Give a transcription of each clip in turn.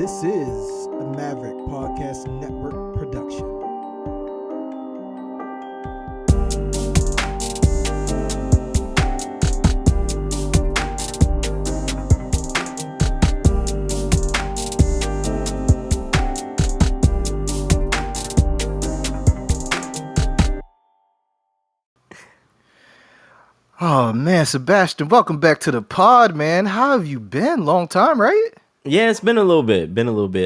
This is a Maverick Podcast Network production. Oh man, Sebastian, welcome back to the pod, man. How have you been? Long time, right? Yeah, it's been a little bit.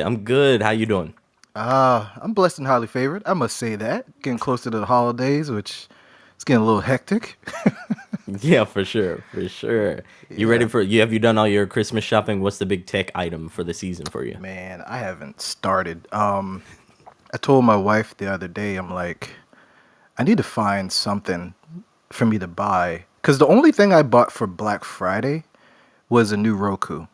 I'm good. How you doing? I'm blessed and highly favored. I must say that. Getting closer to the holidays, which it's getting a little hectic. Yeah, for sure. You ready Yeah. for you? Have you done all your Christmas shopping? What's the big tech item for the season for you? Man, I haven't started. I told my wife the other day, I'm like, I need to find something for me to buy. Because the only thing I bought for Black Friday was a new Roku.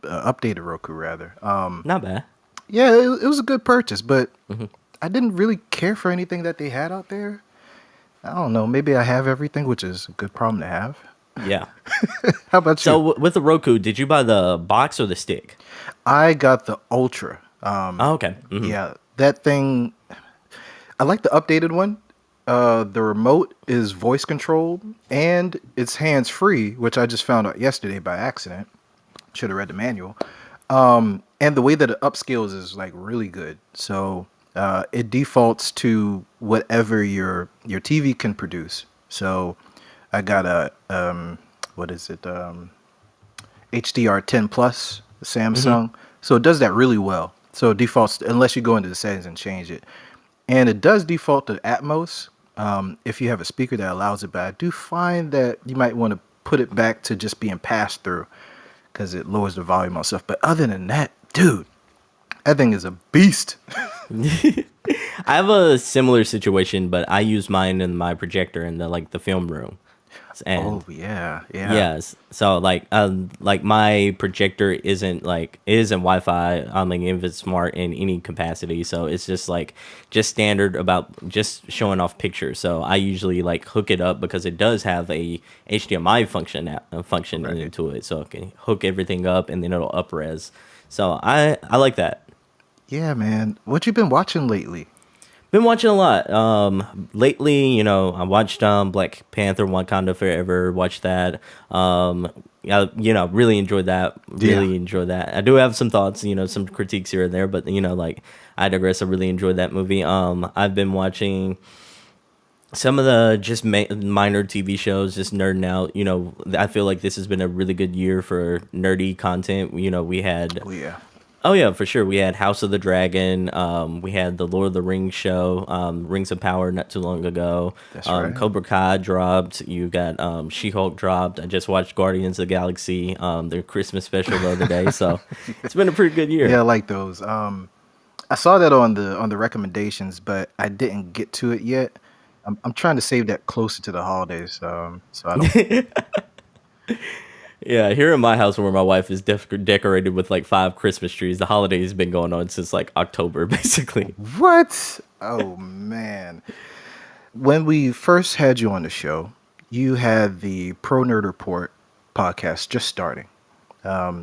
Updated Roku, rather. Not bad. Yeah, it was a good purchase, but hmm I didn't really care for anything that they had out there. I don't know. Maybe I have everything, which is a good problem to have. Yeah. How about So you? with the Roku, did you buy the box or the stick? I got the Ultra. Oh, okay. Yeah, that thing. I like the updated one. The remote is voice controlled and it's hands free, which I just found out yesterday by accident. Should have read the manual. And the way that it upscales is like really good. So it defaults to whatever your TV can produce. So I got a what is it? HDR 10 Plus hmm Samsung. So it does that really well. So it defaults unless you go into the settings and change it. And it does default to Atmos if you have a speaker that allows it. But I do find that you might want to put it back to just being passed through because it lowers the volume on stuff. But other than that, dude, that thing is a beast. I have a similar situation, but I use mine in my projector in the film room, Oh and yeah, yeah. yes. So like my projector isn't it isn't Wi-Fi. I mean, if it's smart in any capacity, so it's just standard about just showing off pictures. So I usually like hook it up because it does have a HDMI function Right. into it, so it can hook everything up and then it'll upres. So I like that. Yeah, man. What you been watching lately? Been watching a lot. Lately, I watched Black Panther: Wakanda Forever. Watched that. Really enjoyed that. Yeah. Really enjoyed that. I do have some thoughts, some critiques here and there, but I digress. I really enjoyed that movie. I've been watching some of the just minor TV shows, just nerding out. I feel like this has been a really good year for nerdy content. We had. Oh yeah. Oh yeah, for sure. We had House of the Dragon. We had the Lord of the Rings show, Rings of Power, not too long ago. That's right. Cobra Kai dropped. You got She-Hulk dropped. I just watched Guardians of the Galaxy, their Christmas special the other day. So it's been a pretty good Yeah, I year. like those. I saw that on the recommendations, but I didn't get to it yet. I'm trying to save that closer to the holidays, so I don't. Yeah, here in my house where my wife is decorated with like 5 Christmas trees, the holiday has been going on since like October, basically. What? Oh man! When we first had you on the show, you had the ProNerd Report podcast just starting.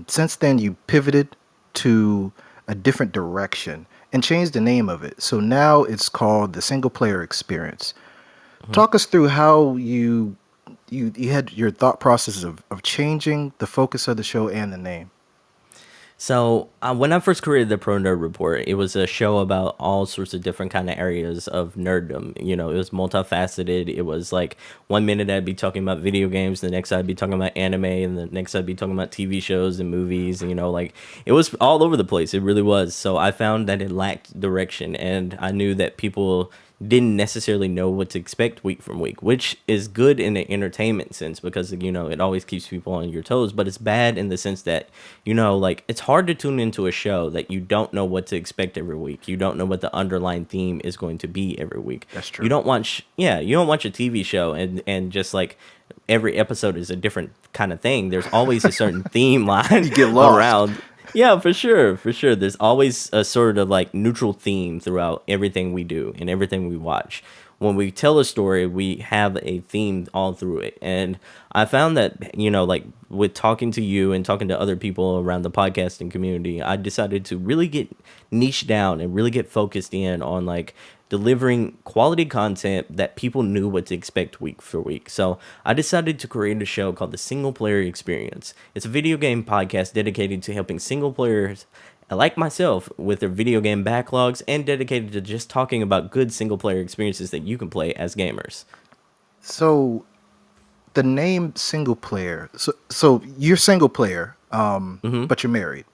Since then, you pivoted to a different direction and changed the name of it. So now it's called the Single Player Experience. Talk us through how you had your thought process of changing the focus of the show and the name. So when I first created the Pro Nerd Report, it was a show about all sorts of different kind of areas of nerddom. It was multifaceted. It was like 1 minute I'd be talking about video games, the next I'd be talking about anime, and the next I'd be talking about TV shows and movies. And, like it was all over the place. It really was. So I found that it lacked direction, and I knew that people didn't necessarily know what to expect week from week, which is good in the entertainment sense because it always keeps people on your toes, but it's bad in the sense that like it's hard to tune into a show that you don't know what to expect every week. You don't know what the underlying theme is going to be every week. That's You true. don't watch yeah, you don't watch a TV show and just like every episode is a different kind of thing. There's always a certain theme line You get lost. around. Yeah, for sure, for sure. There's always a sort of like neutral theme throughout everything we do and everything we watch. when we tell a story, we have a theme all through it. And I found that, like with talking to you and talking to other people around the podcasting community, I decided to really get niche down and really get focused in on like delivering quality content that people knew what to expect week for week. So I decided to create a show called The Single Player Experience. It's a video game podcast dedicated to helping single players like myself with their video game backlogs and dedicated to just talking about good single player experiences that you can play as gamers. So the name single player. So you're single player, but you're married.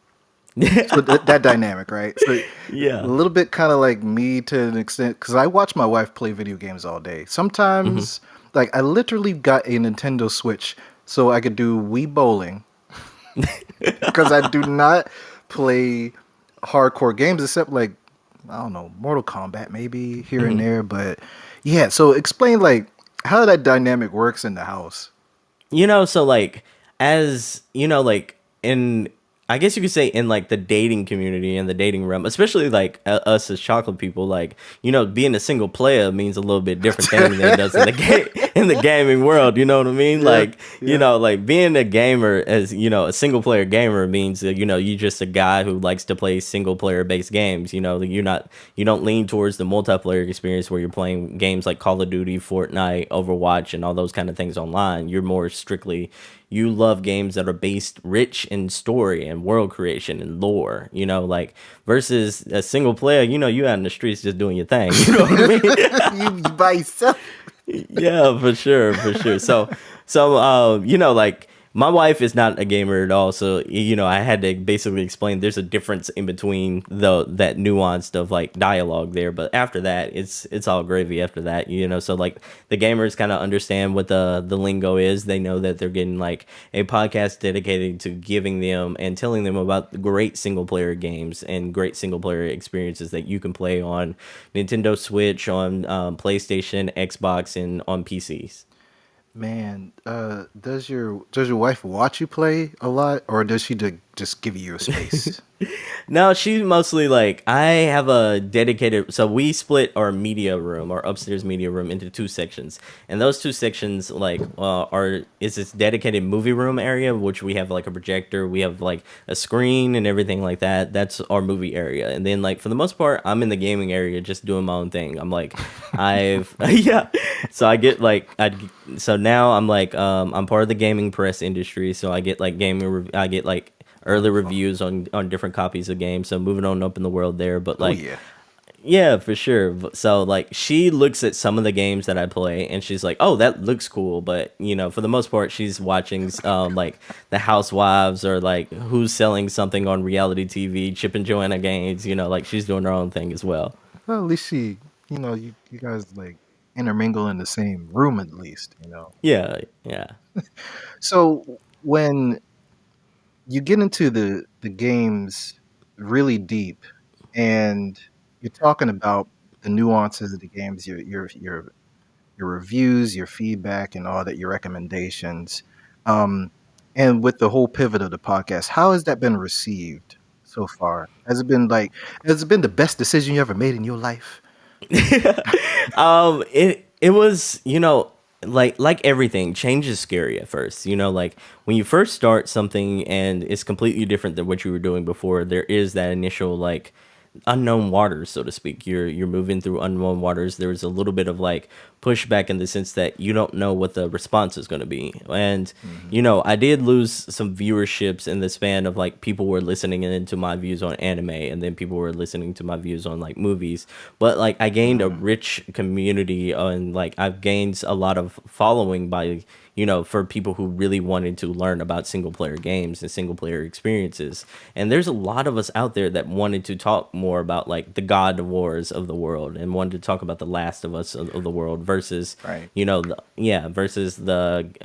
So that dynamic, right? So Yeah. a little bit kind of like me to an extent, because I watch my wife play video games all day. Sometimes, like I literally got a Nintendo Switch so I could do Wii bowling, because I do not play hardcore games except like, I don't know, Mortal Kombat maybe here and there. But yeah, so explain like how that dynamic works in the house. So like, as like in, I guess you could say in like the dating community and the dating realm, especially like us as chocolate people, like, being a single player means a little bit different thing than it does in the in the gaming world. You know what I mean? Like, like being a gamer as, a single player gamer means, you're just a guy who likes to play single player based games. You don't lean towards the multiplayer experience where you're playing games like Call of Duty, Fortnite, Overwatch, and all those kind of things online. You're more strictly, you love games that are based rich in story and world creation and lore, like versus a single player, you out in the streets just doing your thing. You know what I mean? You by yourself. Yeah, for sure, for sure. So, like my wife is not a gamer at all, so I had to basically explain there's a difference in between that nuanced of like dialogue there, but after that it's all gravy after that, so like the gamers kind of understand what the lingo is. They know that they're getting like a podcast dedicated to giving them and telling them about the great single player games and great single player experiences that you can play on Nintendo Switch, on PlayStation, Xbox, and on PCs. Man, does your wife watch you play a lot, or does she just give you a space? No, she's mostly like, I have a dedicated, so we split our media room, our upstairs media room, into two sections, and those two sections like is this dedicated movie room area, which we have like a projector, we have like a screen and everything like that. That's our movie area, and then like for the most part, I'm in the gaming area just doing my own thing. I'm like, yeah, so I get like so now I'm like I'm part of the gaming press industry, so I get like I get like early reviews on different copies of games, so moving on up in the world there. But like, yeah, for sure. So like, she looks at some of the games that I play and she's like, oh, that looks cool, but for the most part she's watching like the Housewives, or like who's selling something on reality TV, Chip and Joanna Gaines, like she's doing her own thing as well. Well, at least she, you guys like intermingle in the same room at least, Yeah. So when you get into the games really deep, and you're talking about the nuances of the games, your reviews, your feedback, and all that, your recommendations, and with the whole pivot of the podcast, how has that been received so far? Has it been the best decision you ever made in your life? It was, like everything, change is scary at first. Like when you first start something and it's completely different than what you were doing before, there is that initial like unknown waters, so to speak. You're moving through unknown waters. There's a little bit of like pushback in the sense that you don't know what the response is going to be. And I did lose some viewerships in the span of like people were listening into my views on anime, and then people were listening to my views on like movies. But like I gained a rich community, and like I've gained a lot of following by for people who really wanted to learn about single player games and single player experiences. And there's a lot of us out there that wanted to talk more about like the God of Wars of the world, and wanted to talk about the Last of Us of the world versus, right. Versus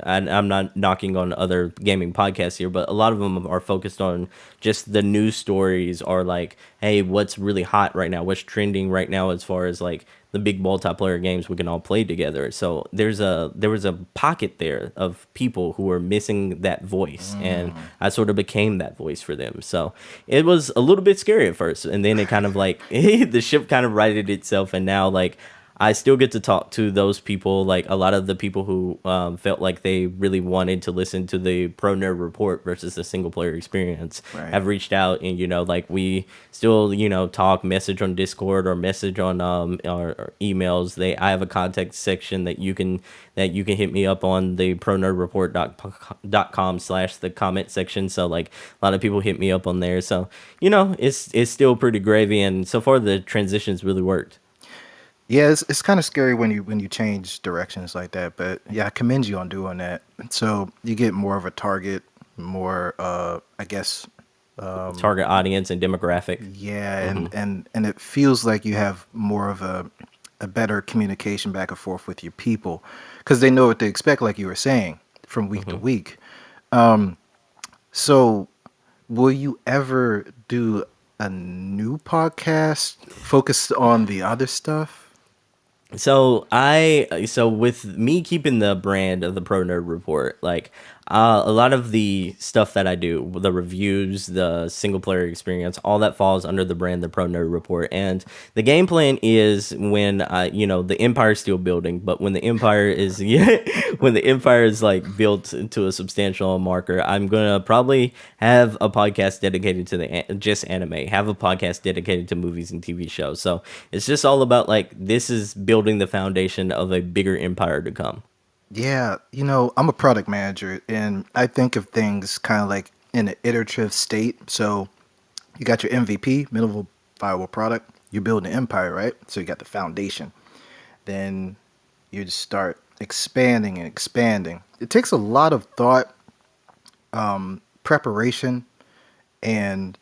I'm not knocking on other gaming podcasts here, but a lot of them are focused on just the news stories, or like, hey, what's really hot right now? What's trending right now as far as like the big multiplayer games we can all play together. So there was a pocket there of people who were missing that voice, and I sort of became that voice for them. So it was a little bit scary at first, and then it kind of like the ship kind of righted itself, and now like I still get to talk to those people. Like a lot of the people who felt like they really wanted to listen to the Pro Nerd Report versus the single player experience Right. have reached out, and like we still talk, message on Discord or message on our emails. I have a contact section that you can hit me up on the pronerdreport.com / the comment section. So like a lot of people hit me up on there. So it's still pretty gravy, and so far the transitions really worked. Yeah, it's kind of scary when you change directions like that, but yeah, I commend you on doing that. So you get more of a target, more I guess Target audience and demographic. yeah, and it feels like you have more of a better communication back and forth with your people because they know what to expect, like you were saying, from week to week. So will you ever do a new podcast focused on the other stuff? So with me keeping the brand of the Pro Nerd Report, like a lot of the stuff that I do, the reviews, the single player experience, all that falls under the brand the Pro Nerd Report. And the game plan is when the Empire's still building, but when the Empire is when the Empire is like built to a substantial marker, I'm gonna probably have a podcast dedicated to the just anime, have a podcast dedicated to movies and TV shows. So it's just all about like this is building the foundation of a bigger empire to come. Yeah, I'm a product manager and I think of things kind of like in an iterative state. So you got your MVP, minimal viable product. You build an empire, right? So you got the foundation. Then you just start expanding and expanding. It takes a lot of thought, preparation, and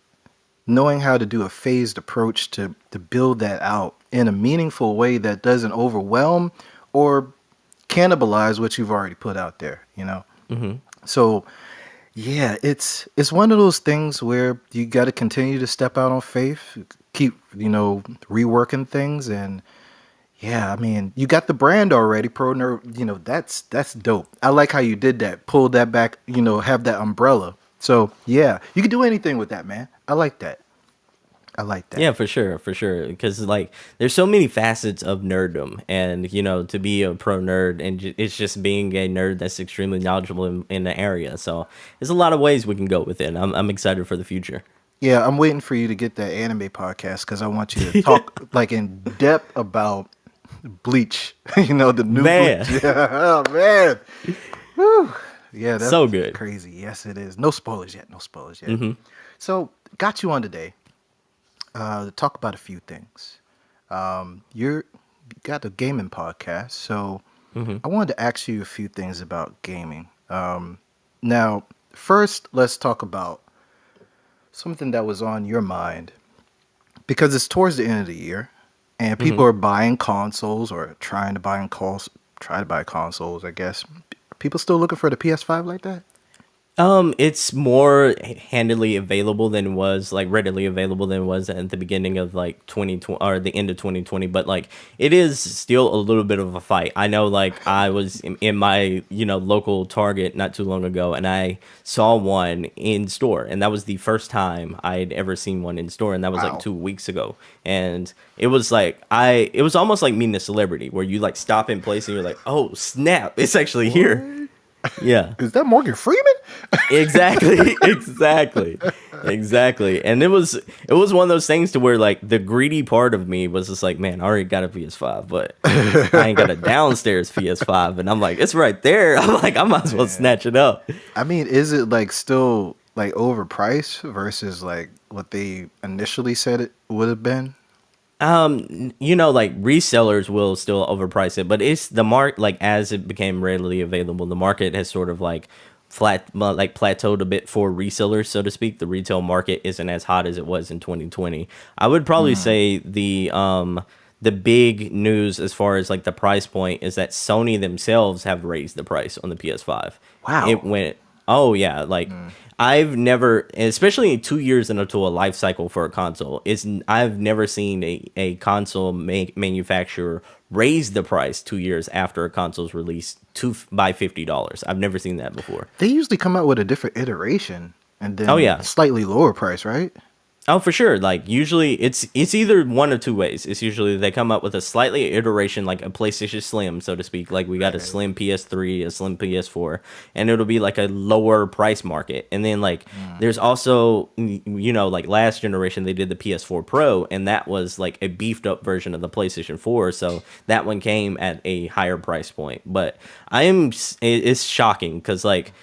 knowing how to do a phased approach to build that out in a meaningful way that doesn't overwhelm or cannibalize what you've already put out there. So yeah, it's one of those things where you got to continue to step out on faith, keep reworking things. And yeah, I mean, you got the brand already, Pro Nerd. That's dope. I like how you did that, pulled that back, have that umbrella. So yeah, you can do anything with that, man. I like that. Yeah, for sure, because like there's so many facets of nerddom, and to be a pro nerd, and it's just being a nerd that's extremely knowledgeable in the area. So there's a lot of ways we can go with it. I'm excited for the future. Yeah, I'm waiting for you to get that anime podcast because I want you to talk like in depth about Bleach. The new Man. Bleach. Yeah, oh man. Whew. Yeah, that's So good. crazy. Yes, it is. No spoilers yet. No spoilers yet. So got you on today. To talk about a few things. You got a gaming podcast, so I wanted to ask you a few things about gaming. Now, first, let's talk about something that was on your mind because it's towards the end of the year, and people are buying consoles or trying to buy consoles. I guess are people still looking for the PS5 like that? It's more handily available than it was, like readily available than it was at the beginning of like 2020 or the end of 2020. But like it is still a little bit of a fight. I know, like I was in my local Target not too long ago, and I saw one in store, and that was the first time I'd ever seen one in store, and that was Wow. like 2 weeks ago. And it was like it was almost like meeting a celebrity, where you like stop in place and you're like, oh snap, it's actually here. Yeah. Is that Morgan Freeman? Exactly. And it was one of those things to where like the greedy part of me was just like, man, I already got a PS5, but I ain't got a downstairs PS5, and I'm like, it's right there. I'm like, I might as well snatch it up. I mean, is it like still like overpriced versus like what they initially said it would have been? Like resellers will still overprice it, but it's the like as it became readily available, the market has sort of like plateaued a bit for resellers, so to speak. The retail market isn't as hot as it was in 2020. I would probably say the big news as far as like the price point is that Sony themselves have raised the price on the PS5. Wow. It went, oh yeah, like I've never, especially 2 years into a life cycle for a console, I've never seen a console manufacturer raise the price 2 years after a console's released by $50. I've never seen that before. They usually come out with a different iteration and then Oh, yeah. slightly lower price, right? Oh, for sure. Like usually it's either one of two ways. It's usually they come up with a slightly iteration like a PlayStation Slim, so to speak. Like we got a Right. Slim PS3, a Slim PS4, and it'll be like a lower price market. And then like there's also like last generation they did the PS4 Pro and that was like a beefed up version of the PlayStation 4, so that one came at a higher price point. But it's shocking cuz like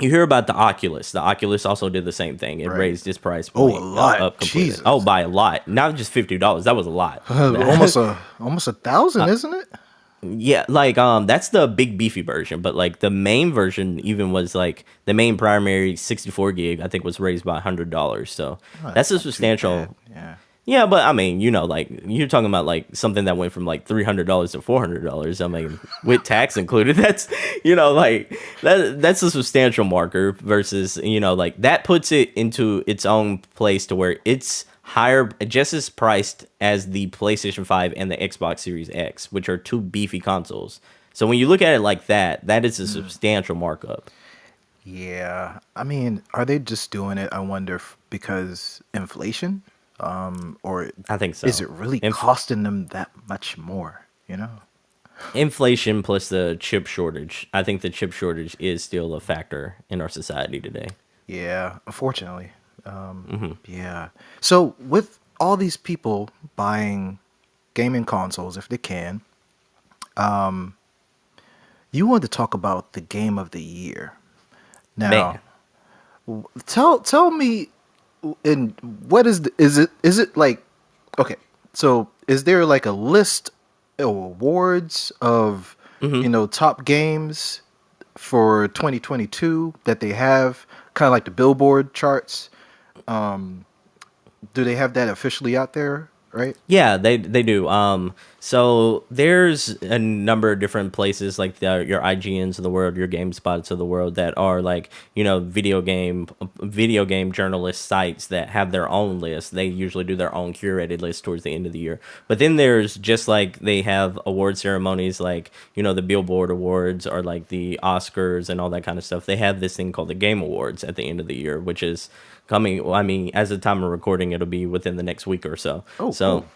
you hear about the Oculus. The Oculus also did the same thing. It Right. raised its price Oh, a point lot. up completely. Oh, Jesus. by a lot. Not just $50. That was a lot. Almost a thousand, isn't it? Yeah, like that's the big beefy version, but like the main version even was like the main primary 64 gig I think was raised by $100. So Oh, that's that's a not too bad. substantial. Yeah. Yeah, but I mean, like you're talking about like something that went from like $300 to $400. I mean, with tax included, that's like that's a substantial marker versus like that puts it into its own place to where it's higher, just as priced as the PlayStation 5 and the Xbox Series X, which are two beefy consoles. So when you look at it like that, that is a substantial markup. Yeah. I mean, are they just doing it, I wonder, because inflation? Or I think is so. it really Inf- costing them that much more? You know? Inflation plus the chip shortage. I think the chip shortage is still a factor in our society today. Yeah, unfortunately. Yeah. So with all these people buying gaming consoles, if they can, you want to talk about the game of the year. Now, Man, tell me, and what is it like? Okay, so is there like a list of awards of top games for 2022 that they have, kind of like the Billboard charts? Do they have that officially out there? Right? yeah, they do. So there's a number of different places like your IGNs of the world, your GameSpots of the world that are like video game journalist sites that have their own list. They usually do their own curated list towards the end of the year. But then there's just like they have award ceremonies like the Billboard Awards or like the Oscars and all that kind of stuff. They have this thing called the Game Awards at the end of the year, which is coming. Well, I mean, as the time of recording, it'll be within the next week or so. Oh, So cool.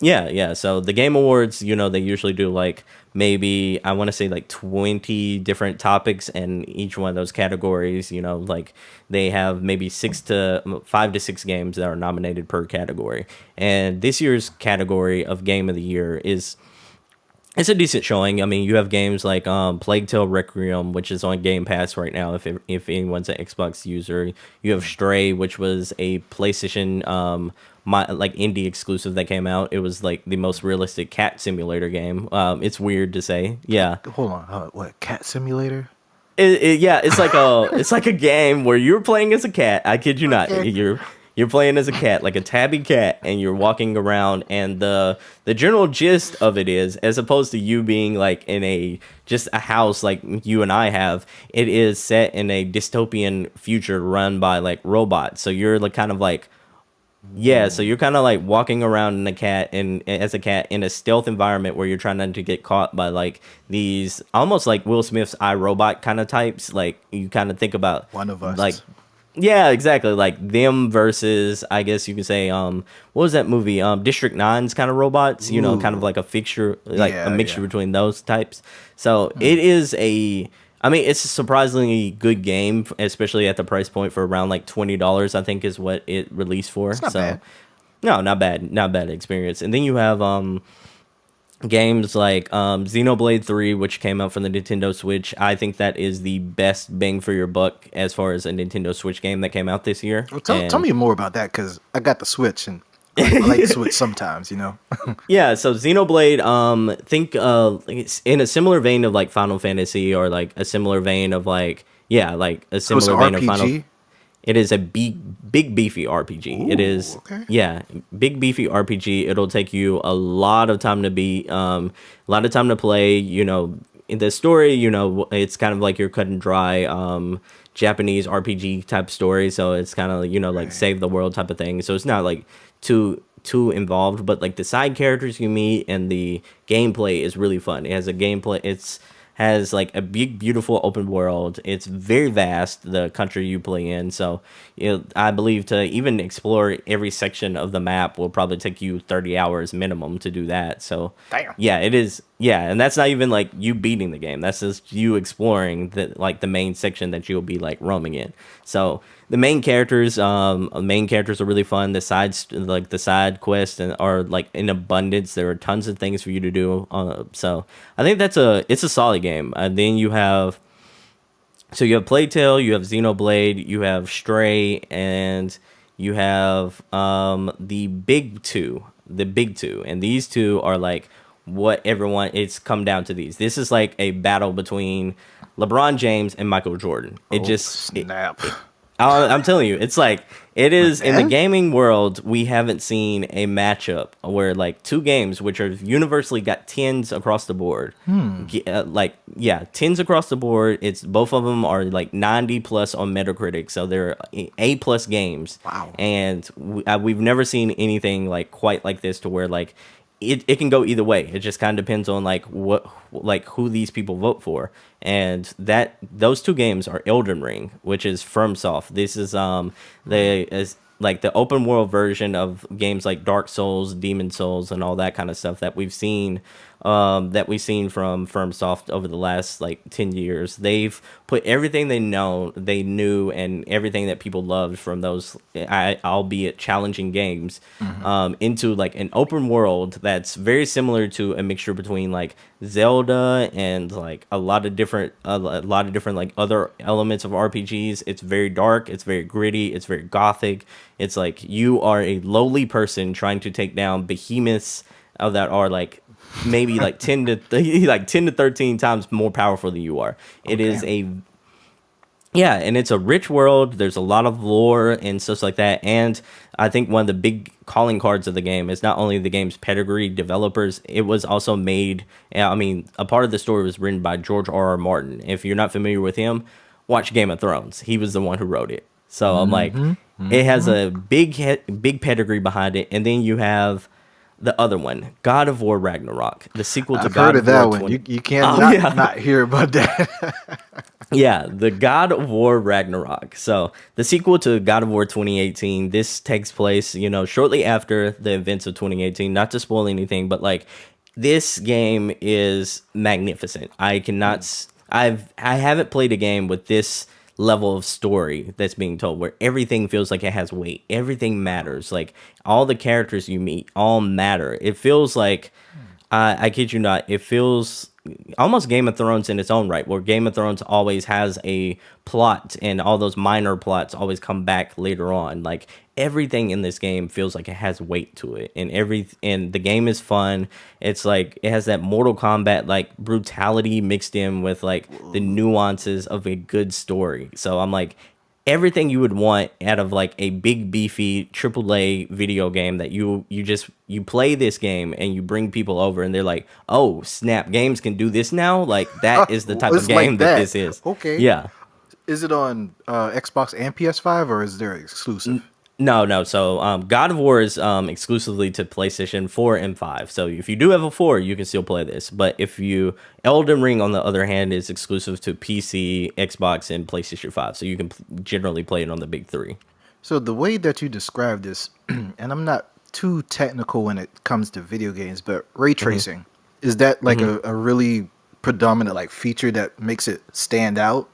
yeah. So the Game Awards, they usually do like maybe I want to say like 20 different topics, and each one of those categories, like they have maybe 5 to 6 games that are nominated per category. And this year's category of Game of the Year is it's a decent showing. I mean, you have games like Plague Tale Requiem, which is on Game Pass right now. If anyone's an Xbox user, you have Stray, which was a PlayStation like indie exclusive that came out. It was like the most realistic cat simulator game. It's weird to say, yeah. Hold on. What, Cat Simulator? Yeah, it's like a game where you're playing as a cat. I kid you not. Okay. You're playing as a cat, like a tabby cat, and you're walking around. And the general gist of it is, as opposed to you being like in just a house like you and I have, it is set in a dystopian future run by like robots. So you're like kind of like. Yeah, so you're kind of like walking around in a cat and as a cat in a stealth environment where you're trying not to get caught by like these almost like Will Smith's iRobot kind of types. Like you kind of think about One of us. like yeah, exactly, like them versus I guess you could say what was that movie District 9's kind of robots, kind of Ooh. like a fixture like a Yeah, mixture yeah. between those types. So it is I mean, it's a surprisingly good game, especially at the price point for around like $20. I think is what it released for. It's not So, bad. no, not bad experience. And then you have games like Xenoblade 3, which came out for the Nintendo Switch. I think that is the best bang for your buck as far as a Nintendo Switch game that came out this year. Well, tell me more about that, because I got the Switch and I like the Switch sometimes, Yeah, so Xenoblade, think it's in a similar vein of like Final Fantasy or like a similar vein of like like a So it's similar an vein of Final. RPG? It is a big beefy RPG. It Ooh, is okay. yeah, big beefy RPG. It'll take you a lot of time to beat, a lot of time to play. In the story, it's kind of like your cut and dry Japanese RPG type story. So it's kind of like save the world type of thing. So it's not like too involved, but like the side characters you meet and the gameplay is really fun. It has a gameplay. has like a big, beautiful open world. It's very vast, the country you play in. So, I believe to even explore every section of the map will probably take you 30 hours minimum to do that. So, Damn. yeah, it is. Yeah, and that's not even like you beating the game. That's just you exploring the main section that you'll be like roaming in. So the main characters are really fun. The side quests are like in abundance. There are tons of things for you to do. So I think it's a solid game. Then you have Plague Tale, you have Xenoblade, you have Stray, and you have the big two. The big two, and these two are like what everyone. It's come down to these. This is like a battle between LeBron James and Michael Jordan. Snap. I'm telling you, it's like it is in the gaming world. We haven't seen a matchup where like two games which are universally got tens across the board. Tens across the board. It's both of them are like 90 plus on Metacritic, so they're A+ games. Wow. And we've never seen anything like quite like this to where like it can go either way. It just kind of depends on like who these people vote for. And those two games are Elden Ring, which is FromSoft. This is like the open world version of games like Dark Souls, Demon Souls, and all that kind of stuff that we've seen from FromSoft over the last like 10 years. They've put everything they knew, and everything that people loved from those, albeit challenging games, into like an open world that's very similar to a mixture between like Zelda and like a lot of different like other elements of RPGs. It's very dark, it's very gritty, it's very gothic. It's like you are a lowly person trying to take down behemoths that are like maybe like 10 to 13 times more powerful than you are. It is and it's a rich world. There's a lot of lore and stuff like that. And I think one of the big calling cards of the game is not only the game's pedigree developers, it was also made, I mean, a part of the story was written by George R.R. Martin. If you're not familiar with him, watch Game of Thrones. He was the one who wrote it. So I'm like, it has a big pedigree behind it. And then you have the other one, God of War Ragnarok, the sequel to I've God heard of of that War one. 20. You can't not hear about that. Yeah, the God of War Ragnarok. So the sequel to God of War 2018. This takes place, shortly after the events of 2018. Not to spoil anything, but like this game is magnificent. I haven't played a game with this level of story that's being told, where everything feels like it has weight, everything matters, like all the characters you meet all matter. It feels like I kid you not, it feels almost Game of Thrones in its own right, where Game of Thrones always has a plot and all those minor plots always come back later on. Like everything in this game feels like it has weight to it, and the game is fun. It's like it has that Mortal Kombat like brutality mixed in with like the nuances of a good story. So I'm like, everything you would want out of like a big beefy AAA video game, that you play this game and you bring people over and they're like, oh snap, games can do this now. Like that is the type of game that this is. Okay. Yeah. Is it on Xbox and PS5, or is there exclusive? No. So God of War is exclusively to PlayStation 4 and 5. So if you do have a 4, you can still play this. But Elden Ring, on the other hand, is exclusive to PC, Xbox, and PlayStation 5. So you can generally play it on the big three. So the way that you describe this, and I'm not too technical when it comes to video games, but ray tracing, is that like a really predominant like feature that makes it stand out?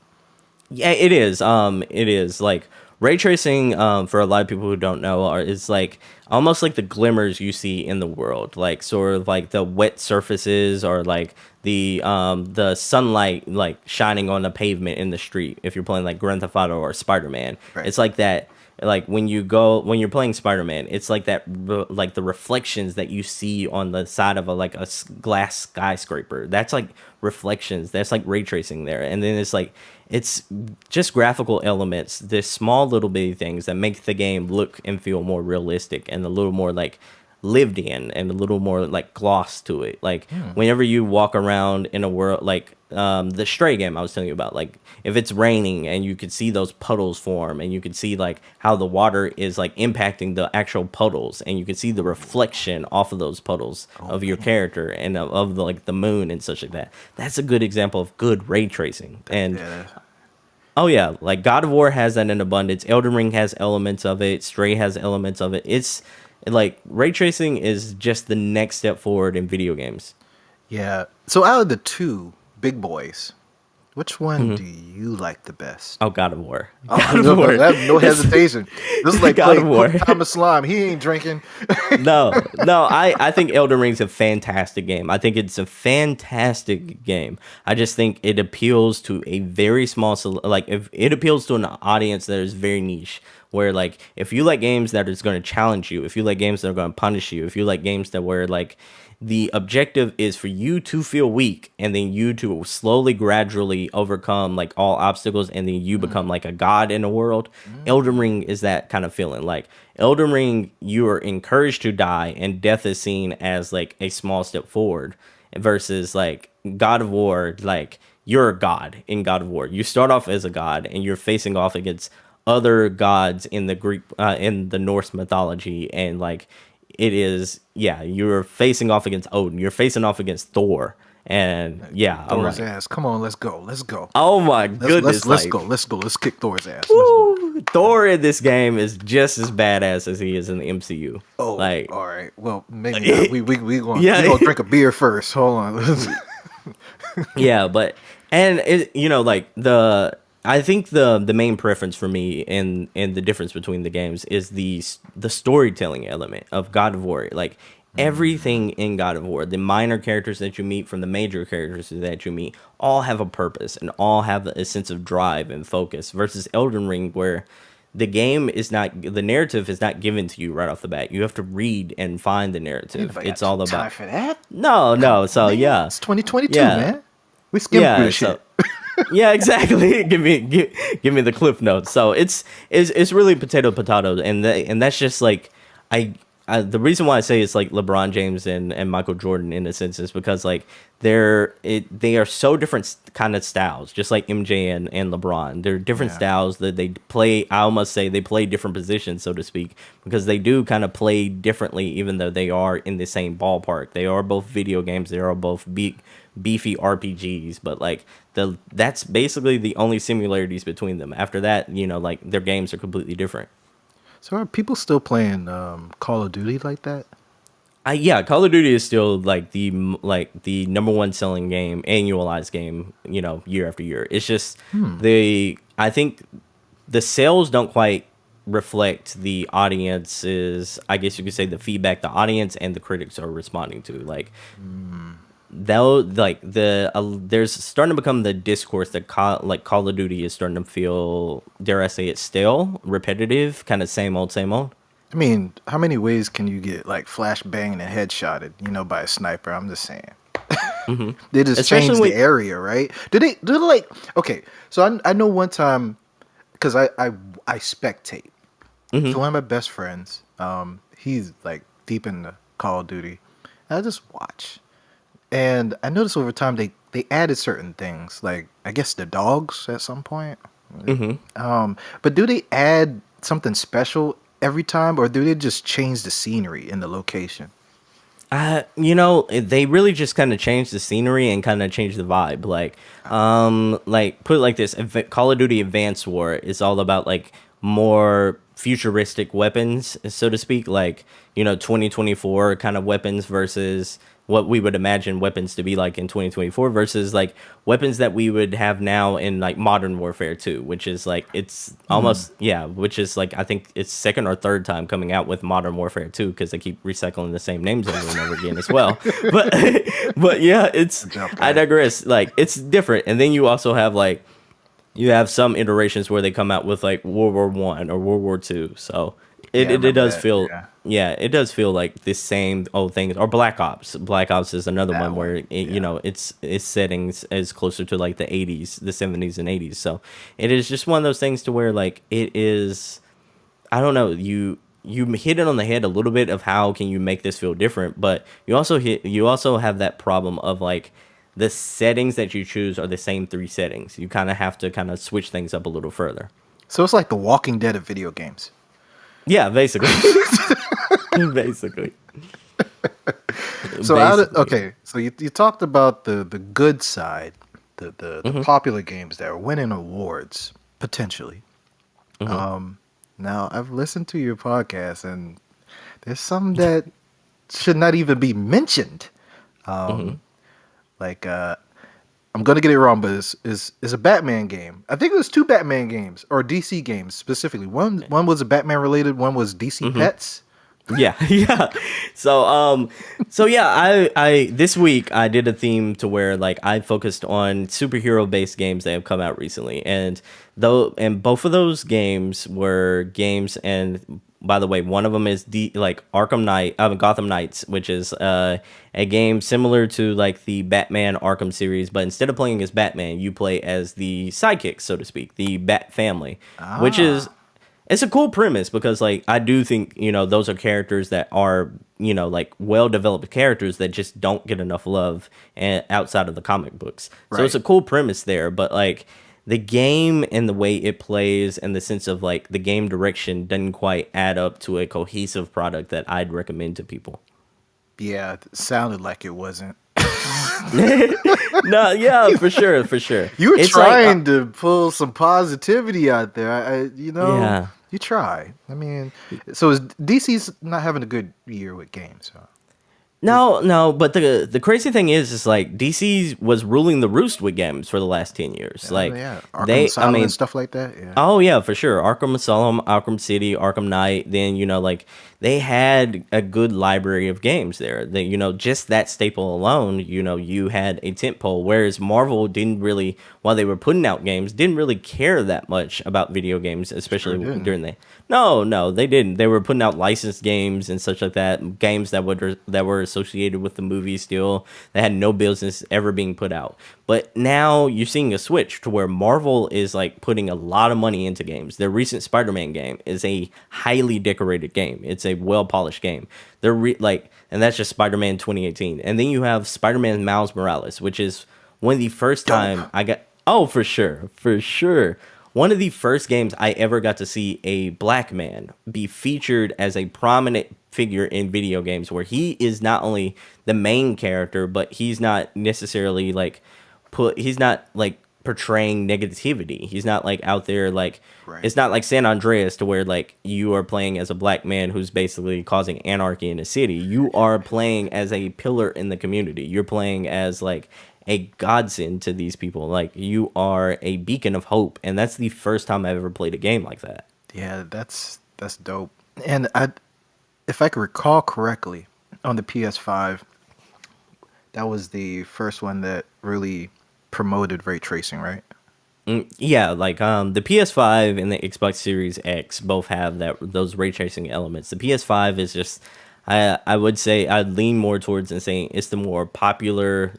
Yeah, it is. It is like ray tracing, for a lot of people who don't know, is like almost like the glimmers you see in the world, like sort of like the wet surfaces, or like the sunlight like shining on the pavement in the street. If you're playing like Grand Theft Auto or Spider-Man, Right. It's like that. Like when you're playing Spider-Man, it's like that, like the reflections that you see on the side of a glass skyscraper. That's like reflections. That's like ray tracing there. And then it's just graphical elements, this small little bitty things that make the game look and feel more realistic and a little more like lived in and a little more like gloss to it. Like whenever you walk around in a world like the Stray game I was telling you about, like if it's raining and you could see those puddles form and you could see like how the water is like impacting the actual puddles and you could see the reflection off of those puddles of your character and of the, like the moon and such like that. That's a good example of good ray tracing. And oh yeah, like God of War has that in abundance. Elden Ring has elements of it. Stray has elements of it. It's like ray tracing is just the next step forward in video games. Yeah. So out of the two big boys, which one do you like the best? Oh, God of War. God of War. No hesitation. This is like God of War. Thomas Slime. He ain't drinking. No. I think Elden Ring's a fantastic game. I think it's a fantastic game. I just think it appeals to a very small, like if it appeals to an audience that is very niche. Where like if you like games that is going to challenge you, if you like games that are going to punish you, if you like games that where like the objective is for you to feel weak and then you to slowly gradually overcome like all obstacles and then you become like a god in the world. Elden Ring is that kind of feeling. Like Elden Ring, you are encouraged to die and death is seen as like a small step forward, versus like God of War, like you're a god in God of War. You start off as a god and you're facing off against other gods in the Greek in the Norse mythology, and like it is, yeah, you're facing off against Odin, you're facing off against Thor, and yeah, Thor's ass. Come on, let's go. Oh my goodness, let's go. Let's kick Thor's ass. Thor in this game is just as badass as he is in the MCU. Oh, like, all right. Well, maybe not. we gonna drink a beer first. Hold on. Yeah, but and it, you know, like I think the main preference for me and the difference between the games is the storytelling element of God of War. Like everything in God of War, the minor characters that you meet from the major characters that you meet, all have a purpose and all have a sense of drive and focus. Versus Elden Ring, where the narrative is not given to you right off the bat. You have to read and find the narrative. It's all about time for that. No. So man, yeah, it's 2022, man. We skimmed through the shit. Yeah, exactly. give me the cliff notes. So it's really potato, and that's just like the reason why I say it's like LeBron James and Michael Jordan in a sense is because like they are so different kind of styles, just like MJ and LeBron. They're different styles that they play. I almost say they play different positions, so to speak, because they do kind of play differently, even though they are in the same ballpark. They are both video games. They are both beefy RPGs, but like that's basically the only similarities between them. After that, you know, like their games are completely different. So are people still playing Call of Duty like that? Yeah, Call of Duty is still like the number one selling game, annualized game, you know, year after year. It's just I think the sales don't quite reflect the audience's, I guess you could say, the feedback the audience and the critics are responding to. Like though, like there's starting to become the discourse that Call of Duty is starting to feel, dare I say it, stale, repetitive, kind of same old. I mean, how many ways can you get like flash banged and headshotted, you know, by a sniper? I'm just saying. They just changed the area, right? Did they like? Okay, so I know one time because I spectate. So one of my best friends, he's like deep in the Call of Duty. And I just watch. And I noticed over time they added certain things, like I guess the dogs at some point. But do they add something special every time, or do they just change the scenery in the location? You know, they really just kind of change the scenery and kind of change the vibe. Like put it like this: Call of Duty Advanced War is all about like more futuristic weapons, so to speak. Like, you know, 2024 kind of weapons versus what we would imagine weapons to be like in 2024 versus like weapons that we would have now in like Modern Warfare 2, which is like it's almost which is like I think it's second or third time coming out with Modern Warfare 2 because they keep recycling the same names over and over again as well. But yeah, I digress. Like it's different, and then you also have like you have some iterations where they come out with like World War I or World War II. So it does feel it does feel like the same old things. Or Black Ops. Black Ops is another one where you know its settings is closer to like the 80s, the 70s and 80s. So it is just one of those things to where like it is. I don't know. you hit it on the head a little bit of how can you make this feel different, but you also have that problem of like the settings that you choose are the same three settings. You kind of have to kind of switch things up a little further. So it's like the Walking Dead of video games. Yeah, basically. Basically. So okay, so you talked about the good side, the popular games that are winning awards potentially. Now I've listened to your podcast, and there's some that should not even be mentioned. Like I'm gonna get it wrong, but it's a Batman game. I think it was two Batman games or DC games specifically. One was a Batman related, one was DC Pets. Yeah, yeah. So yeah, I this week I did a theme to where like I focused on superhero based games that have come out recently, and both of those games were games. And by the way, one of them is Gotham Knights, which is a game similar to like the Batman Arkham series, but instead of playing as Batman, you play as the sidekick, so to speak, the Bat family, which is. It's a cool premise because, like, I do think, those are characters that are, like, well-developed characters that just don't get enough love outside of the comic books. Right. So it's a cool premise there, but, like, the game and the way it plays and the sense of, like, the game direction doesn't quite add up to a cohesive product that I'd recommend to people. Yeah, it sounded like it wasn't. No, yeah, for sure. You were trying to pull some positivity out there. Yeah. You try. I mean, so DC's not having a good year with games. So. No, but the crazy thing is like DC was ruling the roost with games for the last 10 years. Arkham Asylum and stuff like that. Yeah. Oh yeah, for sure. Arkham Asylum, Arkham City, Arkham Knight. Then they had a good library of games there. That just that staple alone, you had a tentpole. Whereas Marvel didn't really, while they were putting out games, didn't really care that much about video games, especially during the. No, they didn't. They were putting out licensed games and such like that. Games that were associated with the movie still that had no business ever being put out. But now you're seeing a switch to where Marvel is like putting a lot of money into games. Their recent Spider-Man game is a highly decorated game. It's a well-polished game. And that's just Spider-Man 2018. And then you have Spider-Man Miles Morales, which is one of the first time I got. Oh, for sure. One of the first games I ever got to see a black man be featured as a prominent figure in video games, where he is not only the main character, but he's not necessarily he's not like portraying negativity. He's not like out there like It's not like San Andreas to where like you are playing as a black man who's basically causing anarchy in a city. You are playing as a pillar in the community. You're playing as like a godsend to these people. Like you are a beacon of hope, and that's the first time I've ever played a game like that. Yeah, that's dope. And if I can recall correctly, on the PS5, that was the first one that really promoted ray tracing, right? Yeah, like the PS5 and the Xbox Series X both have those ray tracing elements. The PS5 is just I would say I'd lean more towards and saying it's the more popular,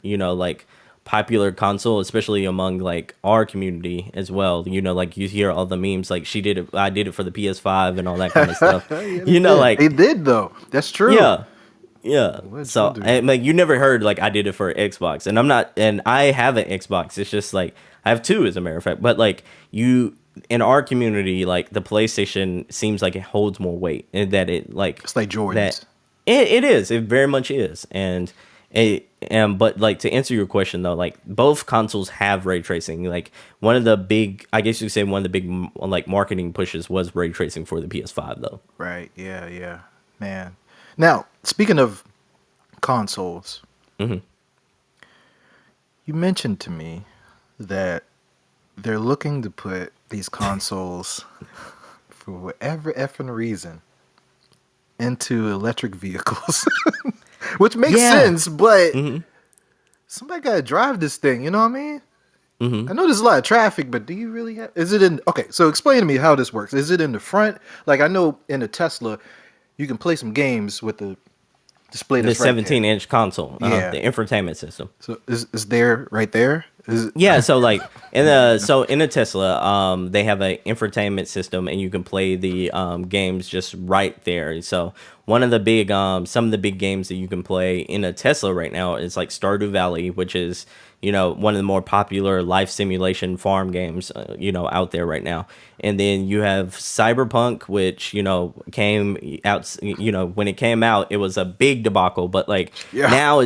popular console, especially among like our community as well. Like you hear all the memes like I did it for the PS5 and all that kind of stuff. Yeah, like they did though. That's true. Yeah. So like you never heard like I did it for Xbox, and I have an Xbox. It's just like I have two as a matter of fact. But like in our community, like the PlayStation seems like it holds more weight, and that it's like Jordans. It is. It very much is. But like to answer your question though, like both consoles have ray tracing. Like one of the big like marketing pushes was ray tracing for the PS5 though. Right. Yeah. Man. Now, speaking of consoles, you mentioned to me that they're looking to put these consoles for whatever effing reason into electric vehicles, which makes sense, but somebody got to drive this thing, you know what I mean? I know there's a lot of traffic, but do you really have, so explain to me how this works. Is it in the front? Like I know in the Tesla, you can play some games with the display. The 17-inch console, the infotainment system. So is there right there? Yeah, so like in a Tesla, they have an infotainment system, and you can play the games just right there. So one of the big some of the big games that you can play in a Tesla right now is like Stardew Valley, which is one of the more popular life simulation farm games out there right now. And then you have Cyberpunk, which came out. When it came out, it was a big debacle, but like Yeah. now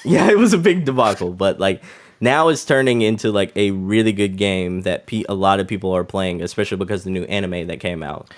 yeah, it was a big debacle, but like now it's turning into like a really good game that a lot of people are playing, especially because of the new anime that came out.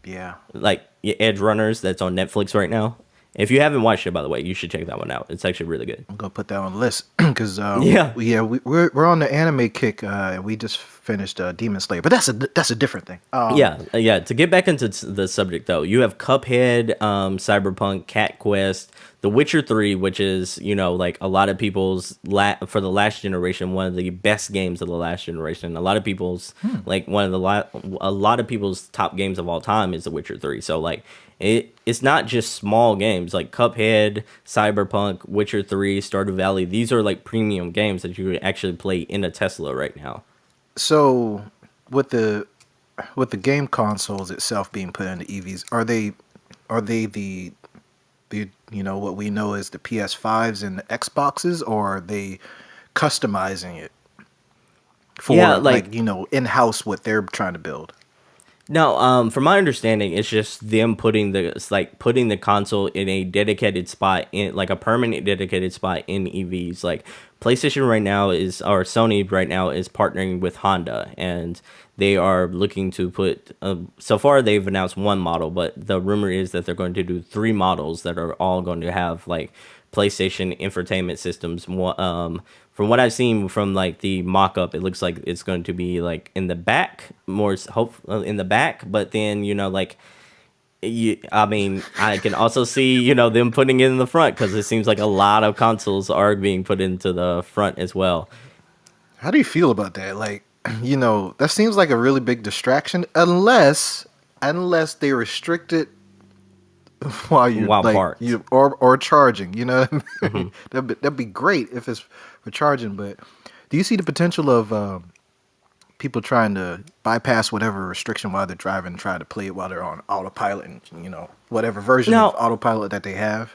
Yeah. Like Edge Runners, that's on Netflix right now. If you haven't watched it, by the way, you should check that one out. It's actually really good. I'm gonna put that on the list because Yeah. we're on the anime kick. And we just finished Demon Slayer, but that's a different thing. Yeah. To get back into the subject, though, you have Cuphead, Cyberpunk, Cat Quest, The Witcher 3, which is like a lot of people's for the last generation, one of the best games of the last generation. A lot of people's like one of the a lot of people's top games of all time is The Witcher 3. So like it's not just small games like Cuphead, Cyberpunk, Witcher 3, Stardew Valley. These are like premium games that you can actually play in a Tesla right now. So with the game consoles itself being put into EVs, are they the what we know as the PS5s and the Xboxes, or are they customizing it for in-house what they're trying to build? No, from my understanding, it's just them putting the console in a dedicated spot, in like a permanent dedicated spot in EVs. Like PlayStation right now or Sony right now is partnering with Honda, and they are looking to put. So far, they've announced one model, but the rumor is that they're going to do 3 models that are all going to have like PlayStation infotainment systems. From what I've seen from like the mock-up, it looks like it's going to be like in the back, in the back. But then I can also see them putting it in the front, because it seems like a lot of consoles are being put into the front as well. How do you feel about that? Like, that seems like a really big distraction, unless they restrict it while parked, or charging. What I mean? Mm-hmm. That'd be great if it's for charging. But do you see the potential of people trying to bypass whatever restriction while they're driving, and try to play it while they're on autopilot, and whatever version of autopilot that they have?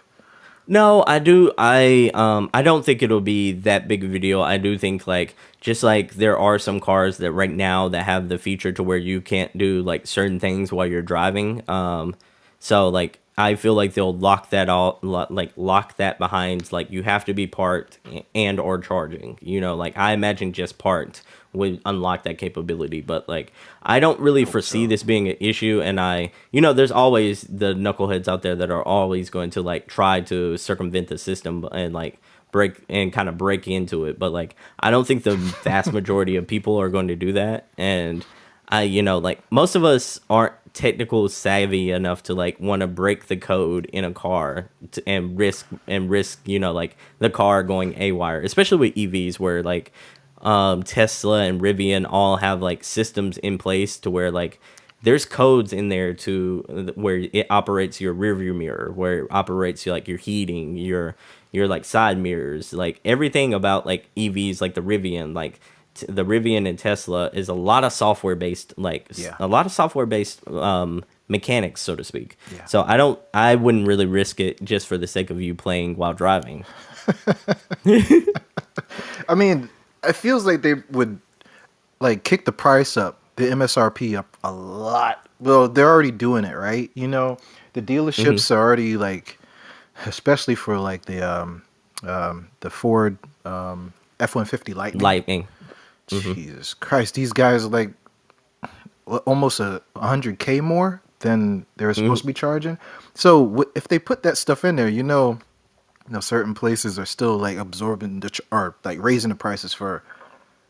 No, I do. I don't think it'll be that big of a deal. I do think just like there are some cars that right now that have the feature to where you can't do like certain things while you're driving. So like I feel like they'll lock that behind like you have to be parked and or charging. Like I imagine just parked would unlock that capability, but like I don't really foresee this being an issue. And there's always the knuckleheads out there that are always going to like try to circumvent the system and like break into it. But like I don't think the vast majority of people are going to do that. And like most of us aren't technical savvy enough to like want to break the code in a car and risk like the car going AWire, especially with EVs where like Tesla and Rivian all have like systems in place to where like there's codes in there to where it operates your rear view mirror, where it operates like your heating, your like side mirrors, like everything about like EVs, like the Rivian, like the Rivian and Tesla is a lot of software based, mechanics, so to speak. Yeah. So I wouldn't really risk it just for the sake of you playing while driving. I mean, it feels like they would like kick the price up, the MSRP up a lot. Well, they're already doing it, right? The dealerships are already like, especially for like the Ford F-150 Lightning. Jesus Christ, these guys are like almost 100K more than they're supposed to be charging. So if they put that stuff in there, certain places are still like absorbing or like raising the prices for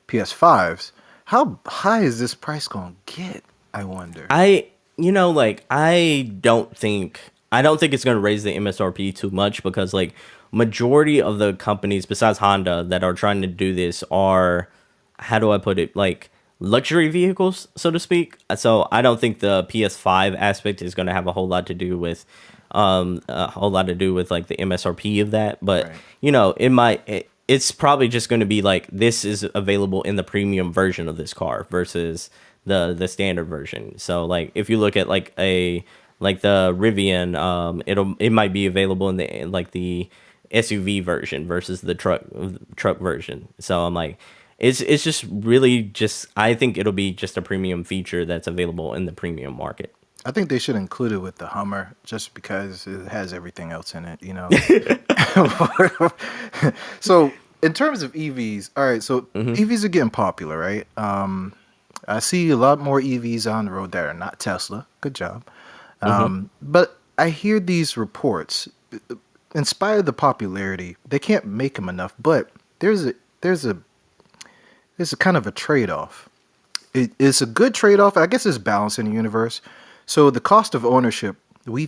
PS5s. How high is this price going to get? I wonder. I don't think it's going to raise the MSRP too much, because like majority of the companies besides Honda that are trying to do this are, how do I put it, like luxury vehicles, so to speak. So I don't think the PS5 aspect is going to have a whole lot to do with like the MSRP of that. But right. it's probably just going to be like this is available in the premium version of this car versus the standard version. So like if you look at like the Rivian, it might be available in the SUV version versus the truck version. So I'm like, it's just really just I think it'll be just a premium feature that's available in the premium market. I think they should include it with the Hummer just because it has everything else in it, So, in terms of EVs, all right, so EVs are getting popular, right? I see a lot more EVs on the road that are not Tesla. Good job. But I hear these reports, in spite of the popularity, they can't make them enough, but there's a kind of a trade-off. It's a good trade-off. I guess it's balance in the universe. So the cost of ownership, I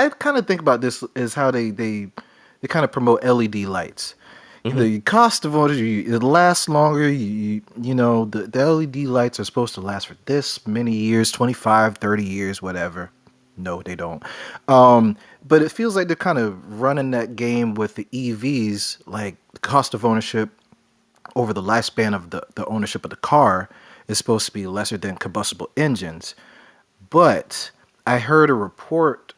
kind of think about this as how they kind of promote LED lights. The cost of ownership, it lasts longer. The LED lights are supposed to last for this many years, 25, 30 years, whatever. No, they don't. But it feels like they're kind of running that game with the EVs, like the cost of ownership over the lifespan of the ownership of the car is supposed to be lesser than combustible engines. But I heard a report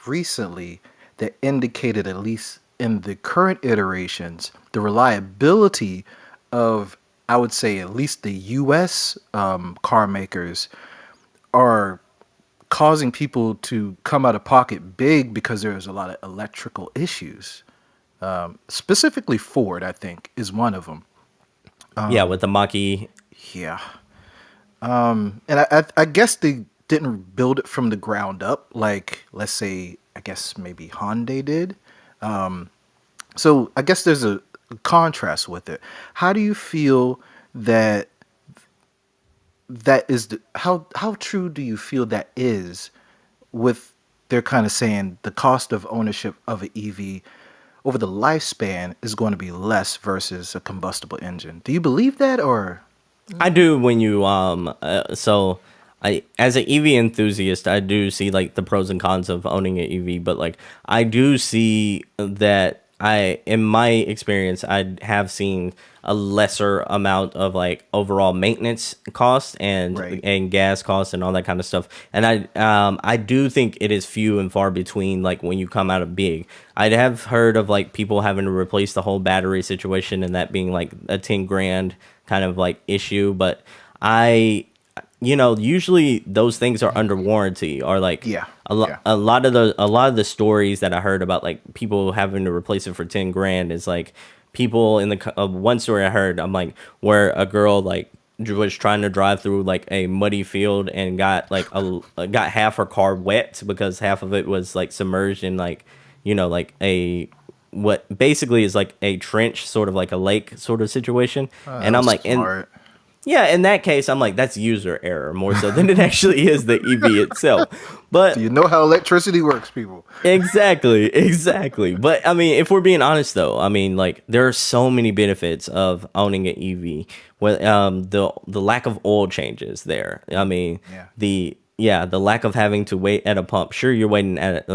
recently that indicated, at least in the current iterations, the reliability of, I would say, at least the US car makers are causing people to come out of pocket big because there's a lot of electrical issues. Specifically Ford, I think, is one of them. Yeah, with the Mach-E. Yeah. And I guess they didn't build it from the ground up, like, let's say, I guess maybe Hyundai did. So I guess there's a contrast with it. How do you feel that how true do you feel that is with they're kind of saying the cost of ownership of an EV over the lifespan is going to be less versus a combustible engine? Do you believe that, or? I do when you so I as an EV enthusiast, I do see like the pros and cons of owning an EV, but like I do see that in my experience I have seen a lesser amount of like overall maintenance costs and Right. and gas costs and all that kind of stuff. And I do think it is few and far between like when you come out of big. I have heard of like people having to replace the whole battery situation and that being like a 10 grand kind of like issue, but usually those things are under warranty or like Yeah. a lot of the stories that I heard about like people having to replace it for 10 grand is like people in the one story I heard, I'm like, where a girl like was trying to drive through like a muddy field and got like got half her car wet because half of it was like submerged in like like a what basically is like a trench, sort of like a lake sort of situation. And I'm like, smart. yeah, in that case, I'm like, that's user error more so than it actually is the EV itself. But You know how electricity works, people. exactly. But I mean, if we're being honest, though, I mean, like there are so many benefits of owning an EV. With the lack of oil changes there. I mean, the lack of having to wait at a pump. Sure, you're waiting at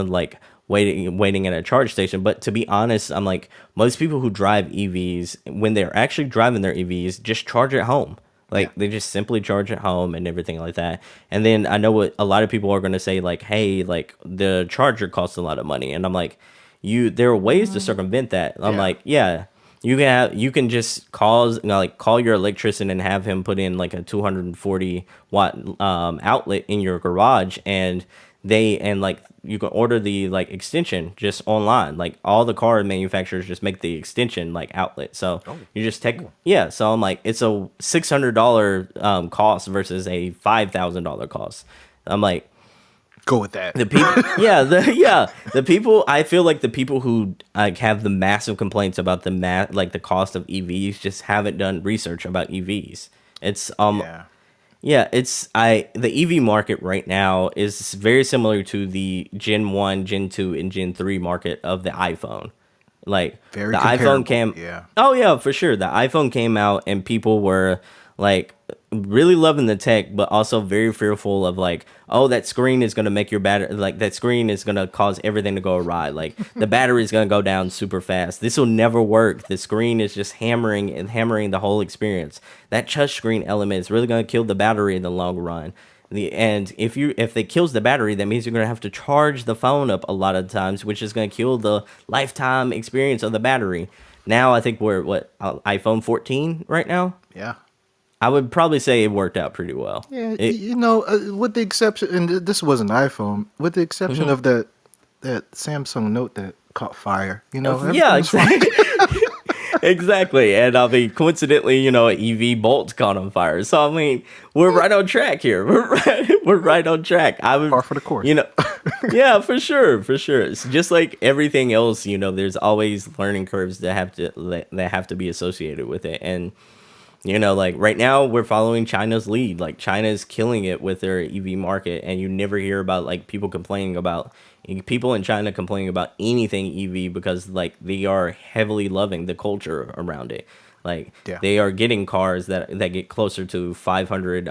waiting at a charge station, but to be honest, I'm like most people who drive EVs when they're actually driving their EVs just charge at home. Like they just simply charge at home and everything like that. And then I know what a lot of people are going to say, like, hey, like the charger costs a lot of money. And I'm like, there are ways to circumvent that. I'm like, yeah, you can just call your electrician and have him put in like a 240 watt outlet in your garage, and like you can order the like extension just online. Like all the car manufacturers just make the extension like outlet. So you just take So I'm like, it's a $600 cost versus a $5,000 cost. I'm like, Go with that. the people, the people. I feel like the people who like have the massive complaints about the cost of EVs just haven't done research about EVs. It's the EV market right now is very similar to the Gen 1, Gen 2, and Gen 3 market of the iPhone. Like Very the comparable. iPhone came Yeah. Oh yeah, for sure. The iPhone came out and people were like really loving the tech, but also very fearful of like, oh, that screen is gonna make your battery, like that screen is gonna cause everything to go awry. Like the battery is gonna go down super fast. This will never work. The screen is just hammering and hammering the whole experience. That touch screen element is really gonna kill the battery in the long run. And if it kills the battery, that means you're gonna have to charge the phone up a lot of times, which is gonna kill the lifetime experience of the battery. Now I think we're iPhone 14 right now. Yeah. I would probably say it worked out pretty well. Yeah, with the exception, and this was an iPhone, with the exception of that Samsung Note that caught fire. Yeah, everything was fine. exactly. Exactly. And I mean, coincidentally, an EV Bolt caught on fire. So I mean, we're right on track here. We're right on track. Par for the course. Yeah, for sure, for sure. It's just like everything else. There's always learning curves that have to be associated with it. And like right now we're following China's lead. Like China is killing it with their EV market, and you never hear about like people in China complaining about anything EV because like they are heavily loving the culture around it. Like they are getting cars that get closer to 500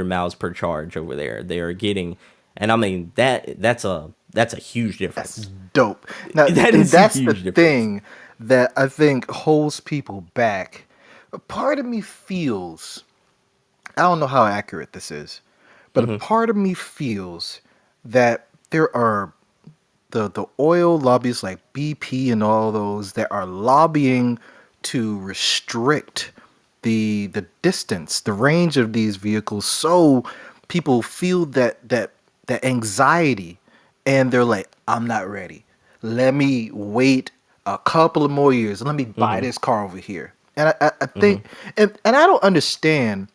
miles per charge over there. They are getting, and I mean that's a huge difference. That's dope. Now, that's the difference. Thing that I think holds people back. A part of me feels, I don't know how accurate this is, but a part of me feels that there are the oil lobbies like BP and all those that are lobbying to restrict the distance, the range of these vehicles, so people feel that anxiety, and they're like, I'm not ready. Let me wait a couple of more years. Let me buy this car over here. And I think, and I don't understand.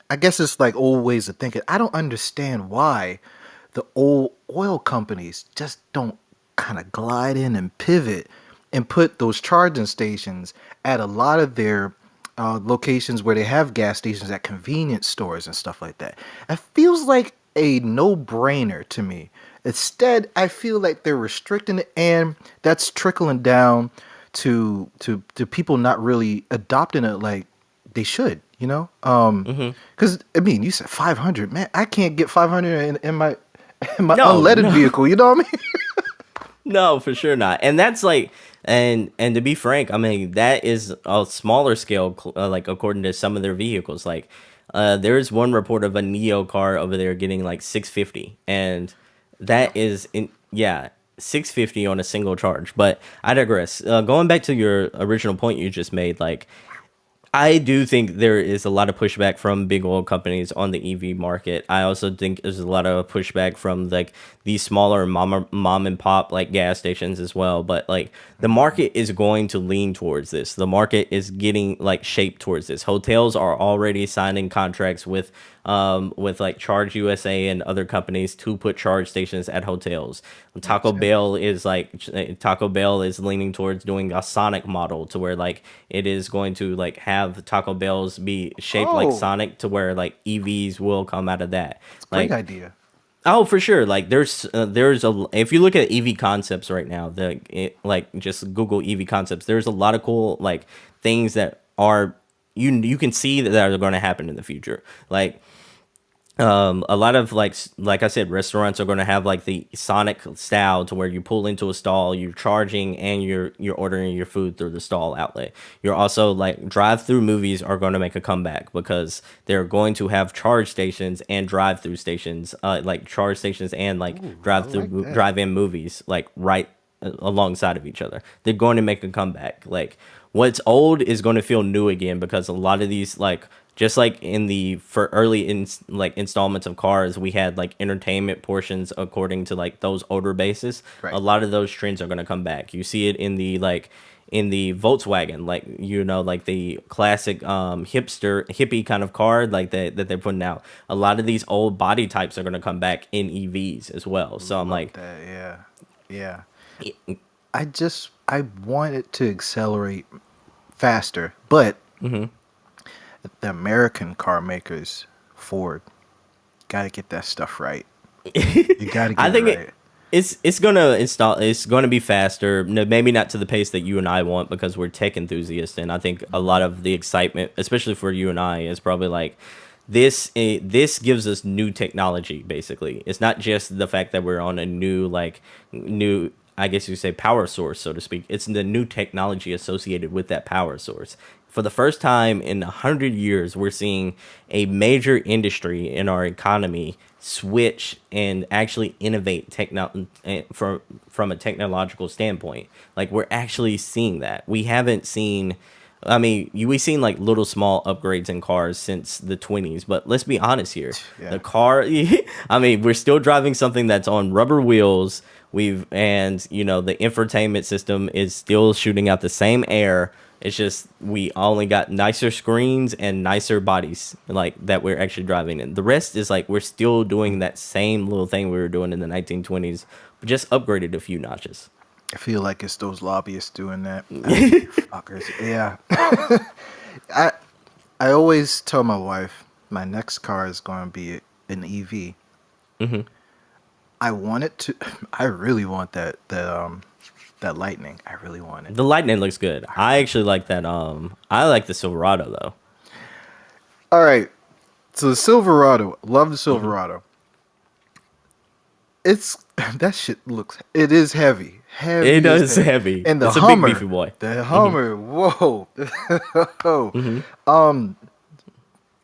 I guess it's like old ways of thinking. I don't understand why the old oil companies just don't kind of glide in and pivot and put those charging stations at a lot of their locations where they have gas stations at convenience stores and stuff like that. It feels like a no-brainer to me. Instead, I feel like they're restricting it, and that's trickling down to people not really adopting it like they should, because I mean, you said 500, man. I can't get 500 in my unleaded vehicle. You know what I mean? No, for sure not. And that's like, and to be frank, I mean, that is a smaller scale, like according to some of their vehicles. Like, there's one report of a Neo car over there getting like 650, and that is 650 on a single charge. But I digress. Going back to your original point you just made, like, I do think there is a lot of pushback from big oil companies on the EV market. I also think there's a lot of pushback from like these smaller mom and pop like gas stations as well. But like the market is going to lean towards this. The market is getting like shaped towards this. Hotels are already signing contracts with like Charge USA and other companies to put charge stations at hotels. Taco Bell is leaning towards doing a Sonic model to where like it is going to like have Taco Bell's be shaped like Sonic to where like EVs will come out of that. Great idea. Oh, for sure. Like there's if you look at EV concepts right now, just Google EV concepts. There's a lot of cool like things that are you can see that are going to happen in the future. Like a lot of like I said, restaurants are going to have like the Sonic style to where you pull into a stall, you're charging, and you're ordering your food through the stall outlet. You're also like drive-through movies are going to make a comeback because they're going to have charge stations and drive-through stations, like charge stations and like drive-in movies like right alongside of each other. They're going to make a comeback. Like what's old is going to feel new again because a lot of these like. Just like for early installments of cars, we had like entertainment portions according to like those older bases. Right. A lot of those trends are going to come back. You see it in the Volkswagen, like the classic hippie kind of car like that they're putting out. A lot of these old body types are going to come back in EVs as well. So I'm like, that. Yeah. I want it to accelerate faster, but. Mm-hmm. The American car makers, Ford, got to get that stuff right. You got to get it right. It's gonna install. It's gonna be faster. No, maybe not to the pace that you and I want because we're tech enthusiasts, and I think a lot of the excitement, especially for you and I, is probably like this gives us new technology. Basically, it's not just the fact that we're on a new. I guess you say power source, so to speak. It's the new technology associated with that power source. For the first time in 100 years, we're seeing a major industry in our economy switch and actually innovate from a technological standpoint. Like we're actually seeing that. We haven't seen. I mean, we've seen like little small upgrades in cars since the 20s, but let's be honest here. Yeah. The car, I mean, we're still driving something that's on rubber wheels. And the infotainment system is still shooting out the same air. It's just we only got nicer screens and nicer bodies like that we're actually driving in. The rest is like we're still doing that same little thing we were doing in the 1920s, but just upgraded a few notches. I feel like it's those lobbyists doing that. Fuckers. Yeah. I always tell my wife my next car is going to be an EV. Mm-hmm. I want it to. I really want that Lightning. I really want it. The Lightning looks good. I actually like that. I like the Silverado though. All right. So the Silverado, love the Silverado. It's that shit looks. It is heavy. Heavy. It is heavy. And the it's Hummer, a big beefy boy. The Hummer. Whoa.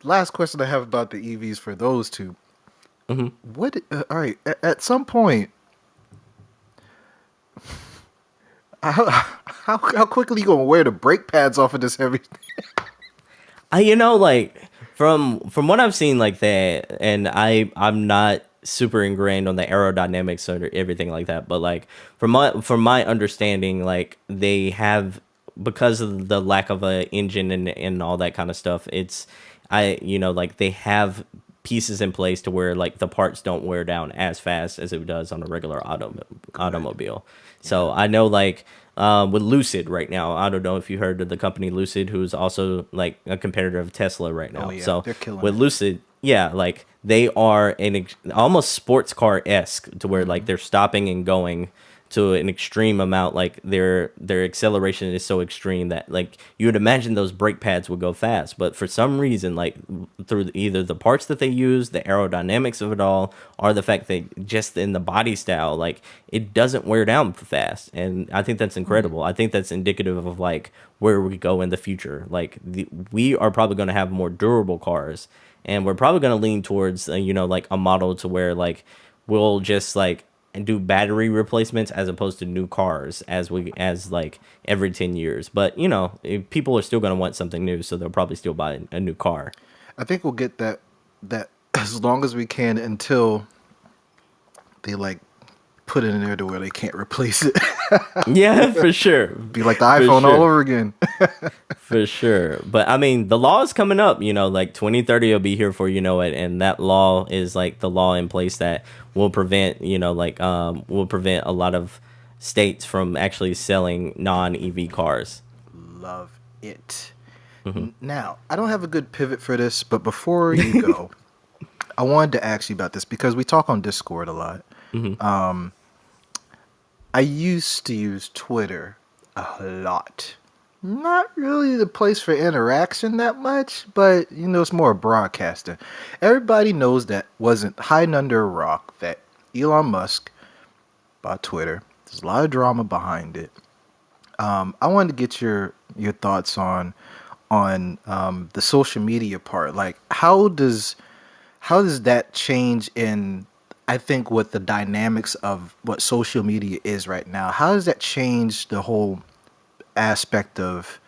Last question I have about the EVs for those two. What? All right. At some point, how quickly you gonna wear the brake pads off of this heavy? Like from what I've seen, like that, and I'm not super ingrained on the aerodynamics or everything like that, but like from my understanding, like they have, because of the lack of a engine and all that kind of stuff, it's like they have pieces in place to where like the parts don't wear down as fast as it does on a regular automobile. So I know like with Lucid right now, I don't know if you heard of the company Lucid, who's also like a competitor of Tesla right now. Oh, yeah, so they're killing with it. Lucid, yeah, like they are almost sports car-esque to where like they're stopping and going to an extreme amount. Like their acceleration is so extreme that like you would imagine those brake pads would go fast, but for some reason, like through either the parts that they use, the aerodynamics of it all, or the fact that just in the body style, like it doesn't wear down fast. And I think that's incredible. I think that's indicative of like where we go in the future. Like we are probably going to have more durable cars, and we're probably going to lean towards like a model to where like we'll just like and do battery replacements as opposed to new cars as like every 10 years. But people are still going to want something new, so they'll probably still buy a new car. I think we'll get that as long as we can until they like put it in there to where they can't replace it. Yeah, for sure. Be like the iPhone all over again. For sure. But I mean, the law is coming up, like 2030 will be here for it, and that law is like the law in place that will prevent, will prevent a lot of states from actually selling non-EV cars. Love it. Now, I don't have a good pivot for this, but before you go, I wanted to ask you about this because we talk on Discord a lot. I used to use Twitter a lot. Not really the place for interaction that much, but it's more broadcasting. Everybody knows that wasn't hiding under a rock that Elon Musk bought Twitter. There's a lot of drama behind it. I wanted to get your thoughts on the social media part. Like how does that change in, I think, what the dynamics of what social media is right now? How does that change the whole aspect of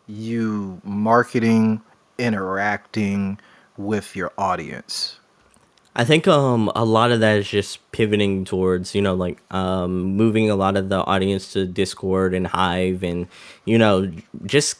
you marketing, interacting with your audience? I think a lot of that is just pivoting towards moving a lot of the audience to Discord and Hive, and just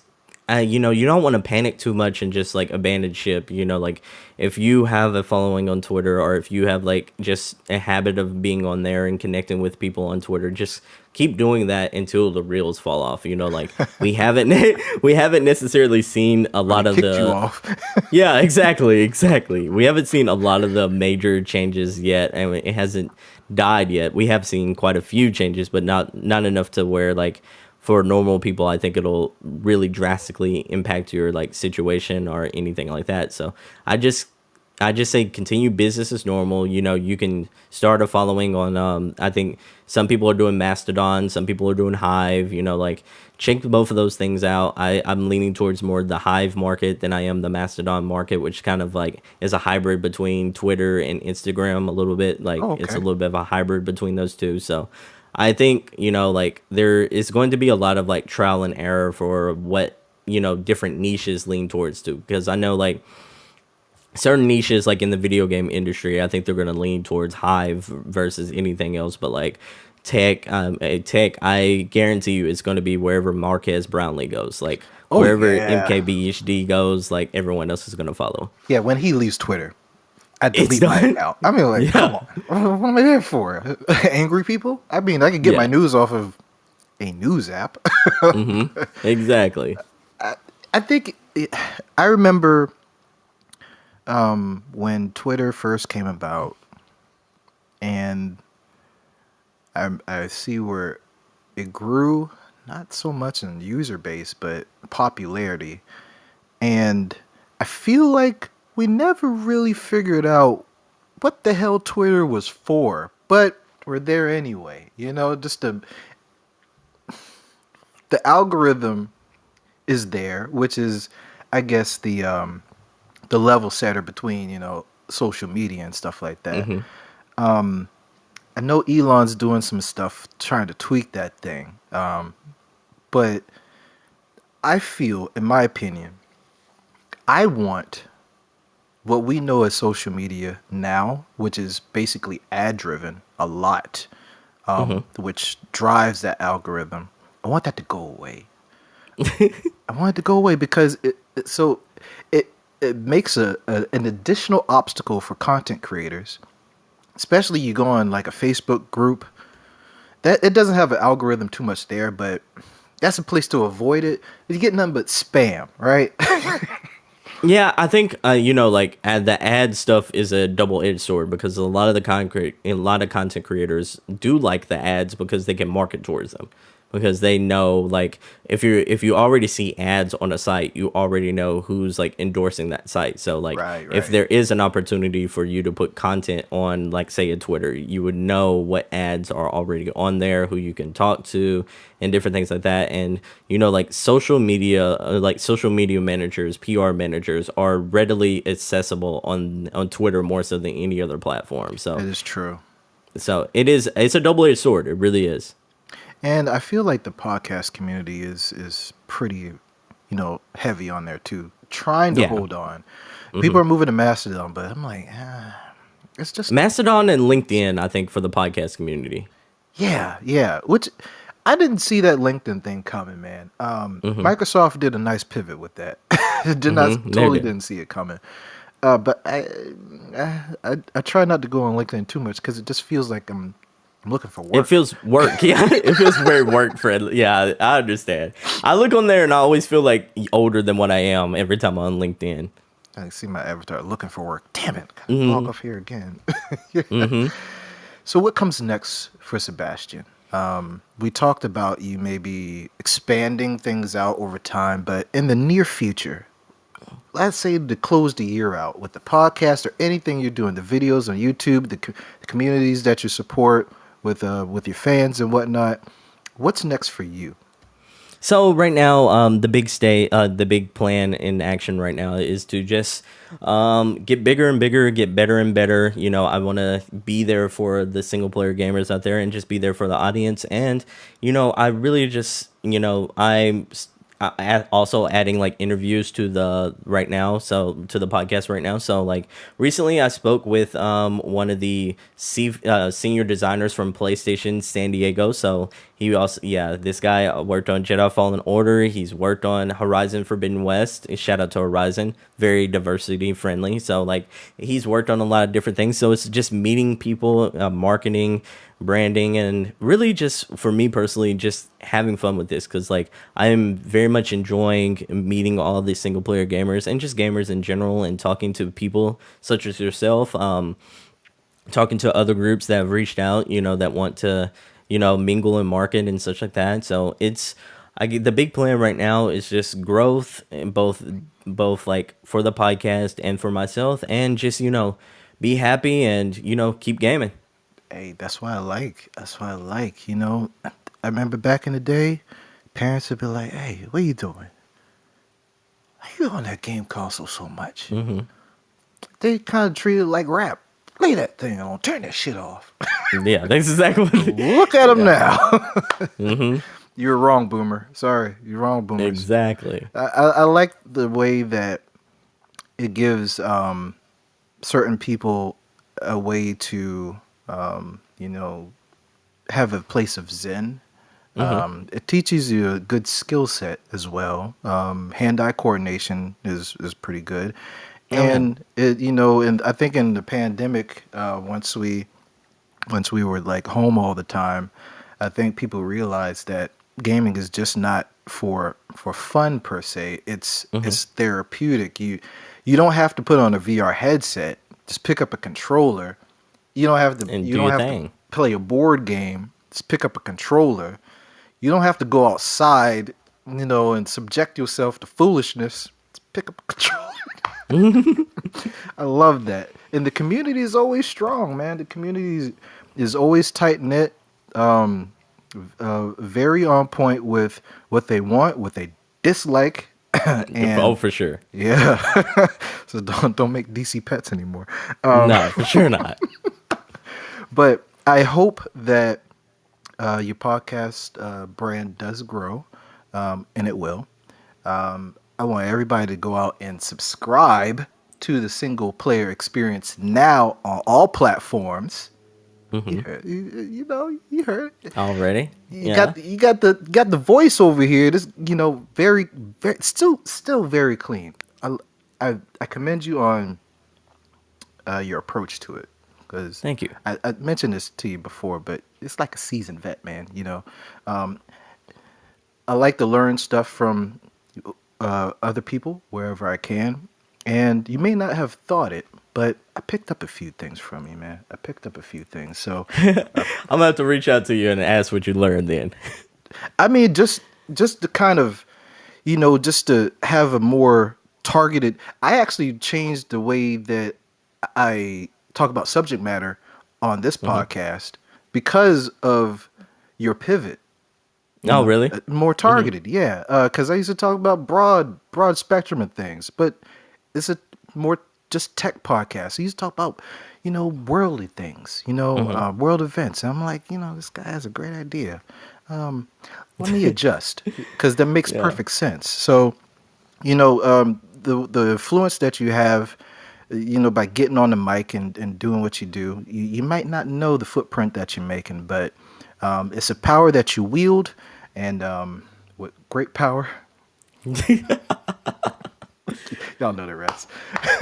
you don't want to panic too much and just like abandon ship. Like if you have a following on Twitter, or if you have like just a habit of being on there and connecting with people on Twitter, just keep doing that until the reels fall off. Like we haven't necessarily seen a lot of you off. Yeah, exactly. We haven't seen a lot of the major changes yet, and it hasn't died yet. We have seen quite a few changes, but not enough to where like for normal people, I think it'll really drastically impact your like situation or anything like that. So I just I just say continue business as normal. You know, you can start a following on. I think some people are doing Mastodon, some people are doing Hive. You know, like check both of those things out. I'm leaning towards more the Hive market than I am the Mastodon market, which kind of like is a hybrid between Twitter and Instagram a little bit. Like Oh, it's a okay. little bit of a hybrid between those two. So I think you know like there is going to be a lot of like trial and error for what you know different niches lean towards too, because I know like certain niches like in the video game industry, I think they're going to lean towards Hive versus anything else. But like tech, I guarantee you it's going to be wherever Marquez Brownlee goes. Like Oh wherever yeah. MKBHD goes, like everyone else is going to follow. Yeah, when he leaves Twitter, I It's delete my done. account. I mean, like, come Yeah. on. What am I there for? Angry people? I mean, I could get my Yeah. news off of a news app. Exactly. I think I remember when Twitter first came about, and I see where it grew, not so much in user base, but popularity. And I feel like we never really figured out what the hell Twitter was for, but we're there anyway. You know, just the algorithm is there, which is, I guess, the level setter between social media and stuff like that. Hmm. I know Elon's doing some stuff trying to tweak that thing, but I feel, in my opinion, I want what we know as social media now, which is basically ad driven a lot, which drives that algorithm. I want that to go away. I want it to go away because it it makes an additional obstacle for content creators, especially you go on like a Facebook group that it doesn't have an algorithm too much there, but that's a place to avoid it. You get nothing but spam, right? Yeah, I think you know, like the ad stuff is a double-edged sword because a lot of content creators do like the ads because they can market towards them because they know like if you already see ads on a site, you already know who's like endorsing that site. So like Right, if right. there is an opportunity for you to put content on like say a Twitter, you would know what ads are already on there, who you can talk to, and different things like that. And you know, like social media managers, PR managers are readily accessible on Twitter more so than any other platform. That So is true. it's a double edged sword. It really is. And I feel like the podcast community is pretty, heavy on there too, trying to Yeah. hold on. People are moving to Mastodon, but I'm like, it's just Mastodon and LinkedIn, I think, for the podcast community. yeah, yeah. Which I didn't see that LinkedIn thing coming, man. Microsoft did a nice pivot with that. Did not They totally did. didn't see it coming. But I try not to go on LinkedIn too much because it just feels like I'm looking for It work. feels work. Yeah, it feels very work friendly. Yeah, I understand. I look on there and I always feel like older than what I am every time I'm on LinkedIn. I see my avatar looking for work. Damn it! Gotta log off here again. So what comes next for Sebastian? We talked about you maybe expanding things out over time, but in the near future, let's say to close the year out with the podcast or anything you're doing, the videos on YouTube, the communities that you support with your fans and whatnot. What's next for you? So right now, the big plan in action right now is to just get bigger and bigger, get better and better. You know, I want to be there for the single player gamers out there and just be there for the audience. And you know, I really just also adding like interviews to the right now, so to the podcast right now. So like recently, I spoke with one of the senior designers from PlayStation San Diego. So he also this guy worked on Jedi Fallen Order. He's worked on Horizon Forbidden West. Shout out to Horizon, very diversity friendly. So like he's worked on a lot of different things. So it's just meeting people, marketing, branding, and really just for me personally just having fun with this because like I am very much enjoying meeting all these single player gamers and just gamers in general and talking to people such as yourself. talking to other groups that have reached out, that want to, mingle and market and such like that. So the big plan right now is just growth, in both like for the podcast and for myself, and just be happy and keep gaming. Hey, that's what I like. That's what I like. I remember back in the day, parents would be like, "Hey, what are you doing? Why you on that game console so much?" Hmm. They kind of treat it like rap. Lay that thing on. Turn that shit off. Yeah, that's exactly what Look at them yeah. now. Hmm. You're wrong, boomer. Sorry, you're wrong, boomers. Exactly. I like the way that it gives certain people a way to, have a place of zen. Hmm. It teaches you a good skill set as well. Hand-eye coordination is pretty good, Oh yeah. and and I think in the pandemic, once we were like home all the time, I think people realized that gaming is just not for fun per se. Hmm. It's therapeutic. You don't have to put on a VR headset. Just pick up a controller. And You do don't your have to thing. play a board game. Just pick up a controller. You don't have to go outside, and subject yourself to foolishness. Just pick up a controller. I love that. And the community is always strong, man. The community is always tight knit, very on point with what they want, what they dislike, Oh, and for sure. yeah. So don't make DC pets anymore. No, for sure not. But I hope that your podcast brand does grow, and it will. I want everybody to go out and subscribe to the single player experience now on all platforms. Hmm. You heard it. Already? You Yeah. got the voice over here. This very very still very clean. I commend you on your approach to it, because Thank you. I mentioned this to you before, but it's like a seasoned vet, man. Um, I like to learn stuff from other people wherever I can, and you may not have thought it, but I picked up a few things from you, man. I picked up a few things. So, I'm gonna have to reach out to you and ask what you learned then. I mean, just to kind of, just to have a more targeted. I actually changed the way that I talk about subject matter on this Hmm. podcast because of your pivot. Oh, really? More Hmm. targeted, yeah. Because I used to talk about broad spectrum of things, but it's a more just tech podcast. I used to talk about, worldly things, Hmm. world events. And I'm like, this guy has a great idea. Um, Let me adjust, because that makes Yeah. perfect sense. So, the influence that you have, by getting on the mic and doing what you do, you might not know the footprint that you're making, but it's a power that you wield, and with great power, y'all know the rest.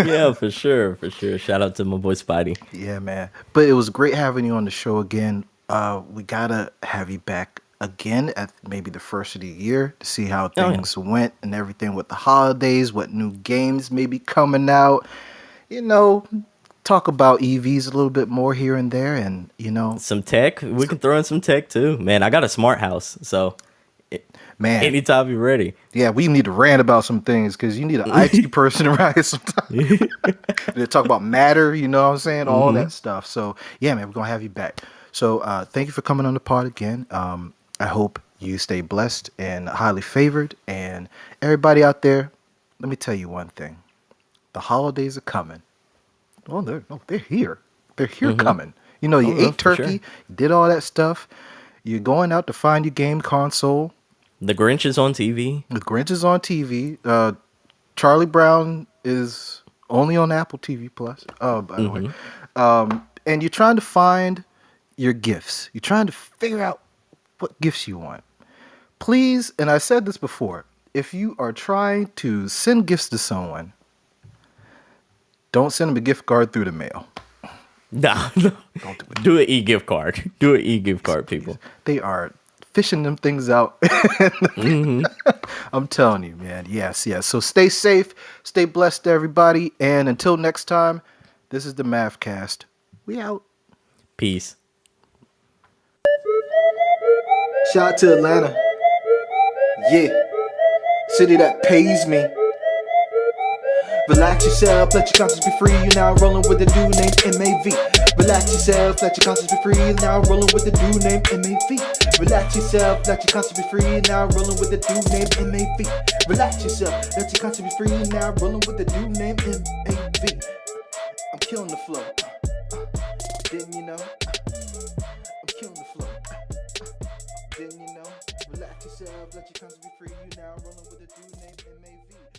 Yeah, for sure, for sure. Shout out to my boy Spidey. Yeah, man. But it was great having you on the show again. We gotta have you back again at maybe the first of the year to see how Oh yeah. things went and everything with the holidays, what new games may be coming out. You know, talk about EVs a little bit more here and there, and Some tech. We can throw in some tech too. Man, I got a smart house, so man, anytime you're ready. yeah, we need to rant about some things, because you need an IT person around here sometimes. They talk about matter, you know what I'm saying? All Hmm. that stuff. So, yeah, man, we're going to have you back. So, thank you for coming on the pod again. I hope you stay blessed and highly favored. And everybody out there, let me tell you one thing. The holidays are coming. Oh, they're here. They're here Hmm. coming. You Oh no, ate for turkey, sure. you did all that stuff. You're going out to find your game console. The Grinch is on TV. The Grinch is on TV. Charlie Brown is only on Apple TV Plus. Oh, by the way. Hmm. And you're trying to find your gifts. You're trying to figure out what gifts you want. Please, and I said this before, if you are trying to send gifts to someone, don't send them a gift card through the mail. Nah, no. Don't do it. Do an e-gift card. Do an e-gift card, people. They are fishing them things out. Hmm. I'm telling you, man. Yes, yes. So stay safe, stay blessed, everybody. And until next time, this is the MavCast. We out. Peace. Shout out to Atlanta. Yeah. City that pays me. Relax yourself, let your conscience be free. You're now rolling with a dude named MAV. Relax yourself, let your conscience be free. You're now rolling with a dude named MAV. Relax yourself, let your conscience be free. You're now rolling with a dude named MAV. Relax yourself, let your conscience be free. You're now rolling with a dude named MAV. I'm killing the flow. Didn't you know? I'm killing the flow. Didn't you know? Relax yourself, let your conscience be free. You're now rolling with a dude named MAV.